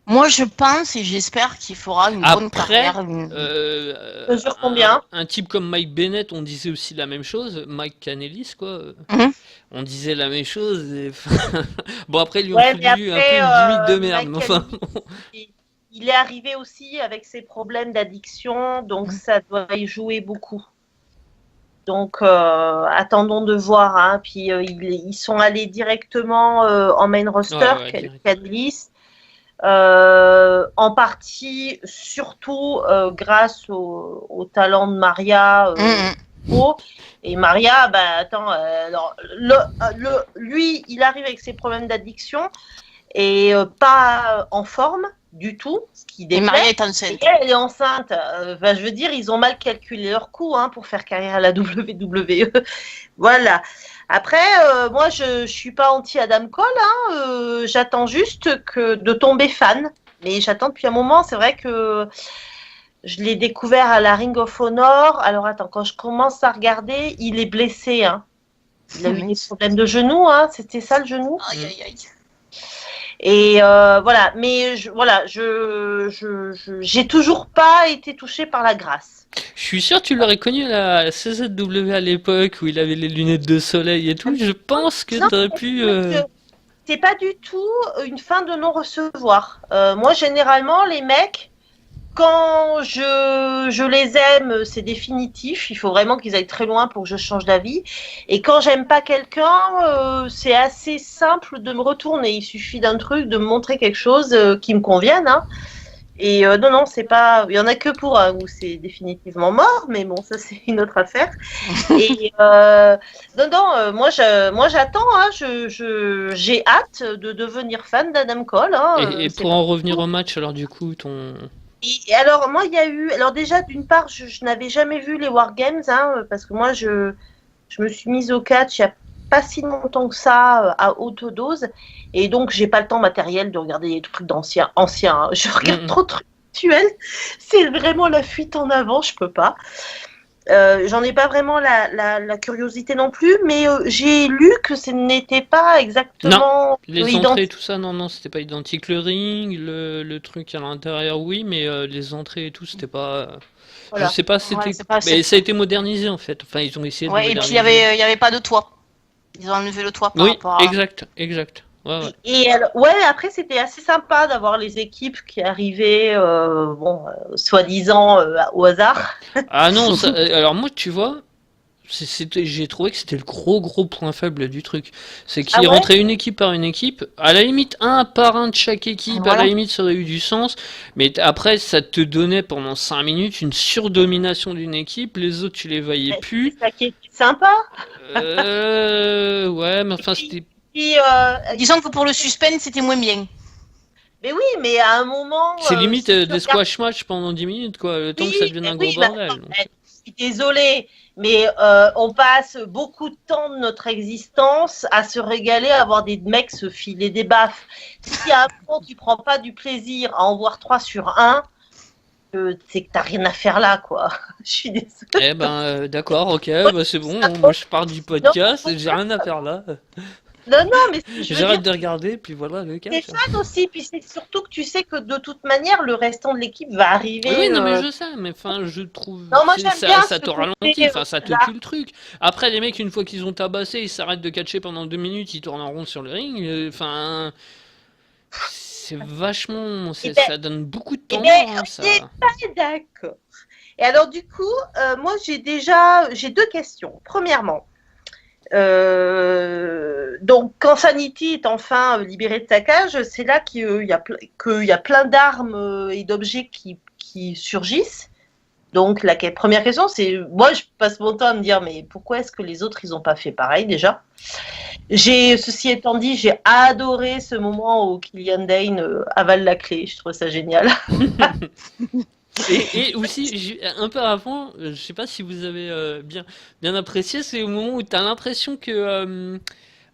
Moi, je pense et j'espère qu'il fera une bonne Après, carrière. Mesure combien? un type comme Mike Bennett, on disait aussi la même chose, Mike Kanellis, quoi. Mhm. On disait la même chose. Bon, après, ils lui ont Ouais, mais foutu un peu après, une gimmick de merde, Mike mais enfin. Kennedy, il est arrivé aussi avec ses problèmes d'addiction, donc ça doit y jouer beaucoup. Donc, attendons de voir. Hein. Puis, ils sont allés directement en main Ouais, roster, ouais, direct. Candice, en partie, surtout grâce au talent de Maria. Mhm. Pro. Et Maria, bah, attends, alors, lui, il arrive avec ses problèmes d'addiction et pas en forme du tout, ce qui Et Maria déplaît. est Et enceinte. elle est enceinte. Bah, je veux dire, ils ont mal calculé leur coût hein, pour faire carrière à la WWE. Voilà. Après, moi, je suis pas anti-Adam Cole. Hein, j'attends juste que de tomber fan. Mais j'attends depuis un moment. C'est vrai que je l'ai découvert à la Ring of Honor. Alors attends, quand je commence à regarder, il est blessé. Hein. Il a eu des problèmes de genou. Hein. C'était ça le genou. Aïe, aïe, aïe. Et voilà, mais j'ai toujours pas été touchée par la grâce. Je suis sûr que tu l'aurais connu à la CZW à l'époque où il avait les lunettes de soleil et tout. Je pense que Non, t'aurais pu. c'est pas du tout une fin de non-recevoir. Moi, généralement, les mecs, quand je les aime, c'est définitif. Il faut vraiment qu'ils aillent très loin pour que je change d'avis. Et quand j'aime pas quelqu'un, c'est assez simple de me retourner. Il suffit d'un truc, de me montrer quelque chose qui me convienne. Hein. Et non, non, c'est pas. Il y en a que pour un où c'est définitivement mort, mais bon, ça c'est une autre affaire. Et non, non, moi j'attends. Hein, j'ai hâte de devenir fan d'Adam Cole. Hein, Et c'est pour en revenir au match, alors du coup, ton. et alors, moi, il y a eu. Alors, déjà, d'une part, je n'avais jamais vu les Wargames, hein, parce que moi, je me suis mise au catch il n'y a pas si longtemps que ça, à haute dose. Et donc, j'ai pas le temps matériel de regarder des trucs d'anciens. Anciens, hein. Je regarde Mhm. trop de trucs actuels. C'est vraiment la fuite en avant, je peux pas. J'en ai pas vraiment la curiosité non plus, mais j'ai lu que ce n'était pas Non, exactement les entrées, identique. tout ça, non, non, c'était pas identique. Le ring, le truc à l'intérieur, oui, mais les entrées et tout, c'était pas. Je Voilà. sais pas, Ouais, c'était. c'est pas assez. Mais ça a été modernisé en fait. Enfin, ils ont essayé de Ouais, et puis moderniser. il y avait pas de toit. Ils ont enlevé le toit par Oui, rapport à. exact, exact. Ouais, ouais. Et alors, ouais, après, c'était assez sympa d'avoir les équipes qui arrivaient, bon, soi-disant au hasard. Ah non, alors moi, tu vois, j'ai trouvé que c'était le gros point faible du truc. C'est Ah qu'il ouais? rentrait une équipe par une équipe. À la limite, un par un de chaque équipe, à la Voilà. limite, ça aurait eu du sens. Mais après, ça te donnait pendant 5 minutes une surdomination d'une équipe. Les autres, tu les voyais C'est plus. ça qui était sympa. Ouais, mais Et enfin, puis, c'était. puis, Disons que pour le suspense, c'était moins bien. mais oui, mais à un moment, C'est limite si tu des regardes, squash match pendant 10 minutes, quoi. Le temps que ça oui, devienne mais un gros oui, mais bordel. attends, Donc. je suis désolée, mais on passe beaucoup de temps de notre existence à se régaler, à voir des mecs se filer des baffes. Si à un moment tu prends pas du plaisir à en voir 3 sur 1, c'est que t'as rien à faire là, quoi. Je suis désolée. Eh ben, d'accord, ok, bah c'est bon. Moi, je pars du Non, podcast. J'ai rien à faire là. non, non, mais je veux dire, J'arrête de regarder, puis voilà le c'est catch. fan aussi, puis c'est surtout que tu sais que de toute manière, le restant de l'équipe va Oui, oui, arriver. non, mais je sais, mais enfin, je trouve. Non, moi j'aime bien Ça ce te côté ralentit, enfin, ça te là. tue le truc. Après, les mecs, une fois qu'ils ont tabassé, ils s'arrêtent de catcher pendant 2 minutes, ils tournent en rond sur le ring. Enfin, c'est vachement. Eh ben, Ça donne beaucoup de eh temps, ben, hein, on n'est ça. pas d'accord. Et alors du coup, moi j'ai deux questions. Premièrement, donc quand Sanity est enfin libéré de sa cage, c'est là qu'il y a plein d'armes et d'objets qui surgissent. Donc première question, c'est moi je passe mon temps à me dire mais pourquoi est-ce que les autres ils ont pas fait pareil déjà. Ceci étant dit, j'ai adoré ce moment où Killian Dane avale la clé. Je trouve ça génial. Et aussi, un peu avant, je sais pas si vous avez bien apprécié, c'est au moment où t'as l'impression que.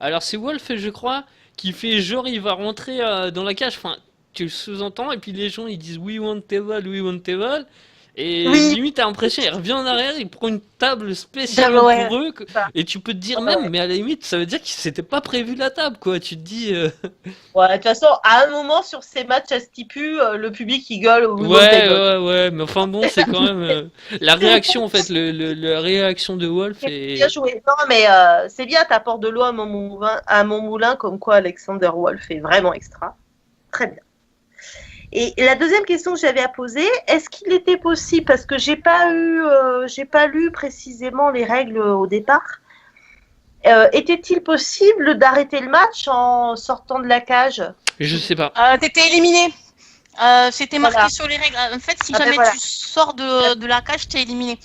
Alors, c'est Wolf, je crois, qui fait genre il va rentrer dans la cage. Enfin, tu le sous-entends, et puis les gens ils disent we want table, we want table. Et Oui, limite, t'as l'impression, il revient en arrière, il prend une table spécialement ouais, pour eux, ça. et tu peux te dire Ouais, même, mais à la limite, ça veut dire qu'il s'était pas prévu la table, quoi. Tu te dis, ouais, de toute façon, à un moment sur ces matchs à stipu, le public il gueule We want ouais, table. ouais, ouais, mais enfin bon, c'est quand même la réaction, en fait, la réaction de Wolf C'est bien est. joué. Non, mais c'est bien, t'apportes de l'eau à mon moulin, comme quoi Alexander Wolf est vraiment extra. Très bien. Et la deuxième question que j'avais à poser, est-ce qu'il était possible, parce que j'ai pas lu précisément les règles au départ, était-il possible d'arrêter le match en sortant de la cage? Je sais pas. T'étais éliminé. C'était marqué Voilà. sur les règles. En fait, si Ah ben jamais voilà. tu sors de la cage, t'es éliminé.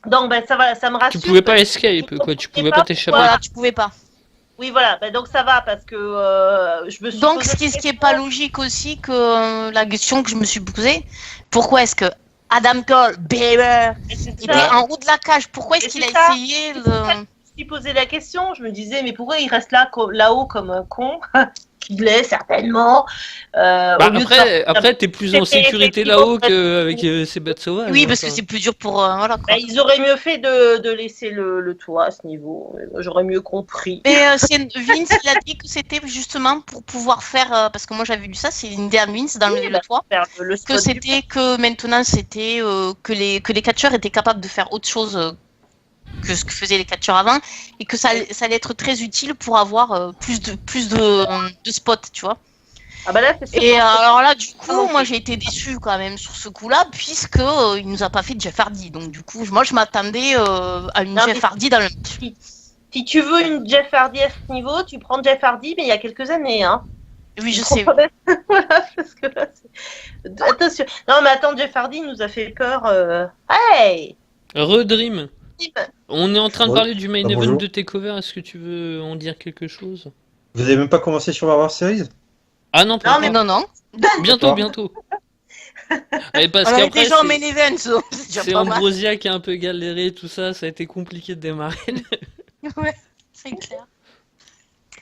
Donc ben ça va, ça me Tu rassure. pouvais pas parce que escape, je quoi, tu comprenais pouvais pas pas t'échapper. pourquoi- Voilà, tu pouvais pas. Oui, voilà. Ben, donc ça va parce que je me suis Donc, posé ce qui la est pas question. logique aussi que la question que je me suis posée, pourquoi est-ce que Adam Cole, Bearer, C'est était ça. en haut de la cage? Pourquoi est-ce Et qu'il a c'est ça. essayé Je me suis posé la question. Je me disais, mais pourquoi il reste là-haut comme un con? Qu'il l'est certainement. Bah Au lieu de sortir. après t'es plus en C'était sécurité effectivement là-haut qu'avec ces bêtes sauvages. Oui, Hein, parce que enfin. c'est plus dur pour voilà quoi. Ben, ils auraient mieux fait de laisser le toit à ce niveau. J'aurais mieux compris. Mais c'est Vince, il a dit que c'était justement pour pouvoir faire parce que moi j'avais lu ça, c'est une idée à Vince d'enlever le toit. Faire le Que spot du- c'était que maintenant c'était que les catcheurs étaient capables de faire autre chose que ce que faisaient les catcheurs avant et que ça allait être très utile pour avoir plus de spots, tu vois. Ah bah là, c'est sûr. Et alors là, du coup, Ah, ok. moi j'ai été déçue quand même sur ce coup-là, puisque il nous a pas fait Jeff Hardy. Donc du coup, moi je m'attendais à une Non, Jeff mais- Hardy dans le. Si tu veux une Jeff Hardy à ce niveau, tu prends Jeff Hardy, mais il y a quelques années, hein. Oui, je Tu sais. prends pas- Voilà, parce que là, attention. Non, mais attends, Jeff Hardy nous a fait peur. Hey! Redream, on est en train de Ouais. parler du main Bah, event bonjour. de Takeover, est-ce que tu veux en dire quelque chose? Vous avez même pas commencé sur Survivor Series? Ah non, pas Non, encore. mais Non, non. Bientôt, D'accord. bientôt. Et parce On avait qu'après, déjà en main event, so, c'est déjà c'est pas mal. Ambrosia qui a un peu galéré, tout ça, ça a été compliqué de démarrer. Ouais, c'est clair.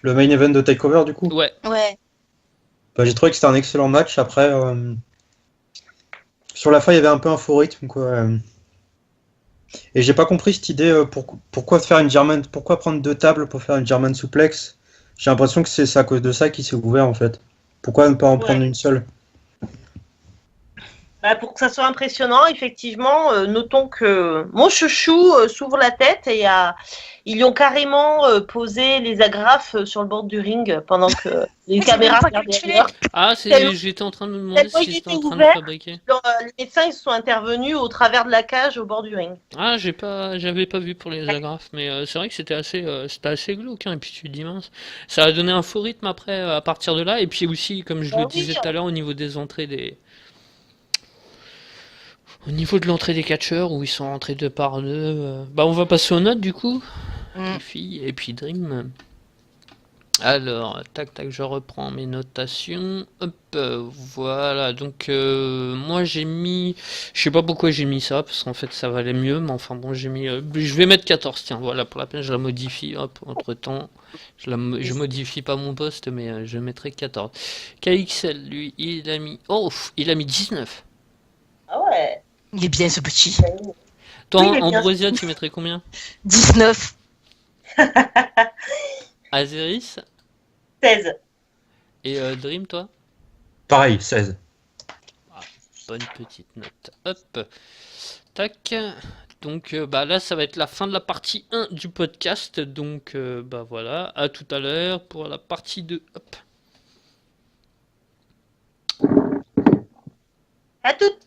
Le main event de Takeover, du coup? Ouais, Ouais. Bah, j'ai trouvé que c'était un excellent match. Après, sur la fin, il y avait un peu un faux rythme, quoi. Et j'ai pas compris cette idée. Pourquoi faire une German, pourquoi prendre deux tables pour faire une German suplex? J'ai l'impression que c'est à cause de ça qu'il s'est ouvert, en fait. Pourquoi ne pas en Ouais. prendre une seule? Bah, pour que ça soit impressionnant, effectivement, notons que mon chouchou s'ouvre la tête et ils lui ont carrément posé les agrafes sur le bord du ring pendant que les Mais caméras c'est même pas regardaient calculé. ailleurs. ah, Tellement- j'étais en train de me demander tellement si il j'étais était en train de ouvert. fabriquer. Alors, les médecins ils sont intervenus au travers de la cage au bord du ring. Ah, j'avais pas vu pour les agrafes, mais c'est vrai que c'était assez glauque, hein, et puis tu te dis mince. Ça a donné un faux rythme après, à partir de là, et puis aussi, comme je Ah le oui, disais tout à l'heure, au niveau des entrées au niveau de l'entrée des catcheurs, où ils sont rentrés deux par deux, bah on va passer aux notes du coup, Mm. les filles, et puis Dream. Alors, tac tac, je reprends mes notations. Hop, voilà. Donc, moi j'ai mis. Je sais pas pourquoi j'ai mis ça, parce qu'en fait ça valait mieux, mais enfin bon, j'ai mis. Je vais mettre 14, tiens, voilà, pour la peine, je la modifie. Hop, entre temps, je modifie pas mon poste, mais je mettrai 14. KXL, lui, il a mis. Oh, il a mis 19. Ah ouais. Il est bien ce petit. Toi, Oui, il est bien. Ambrosia, tu mettrais combien? 19. Azeris 16. et Dream, toi? Pareil, 16. Bonne petite note. Hop. Tac. Donc bah là ça va être la fin de la partie 1 du podcast. Donc bah voilà, à tout à l'heure pour la partie 2. Hop. À toutes.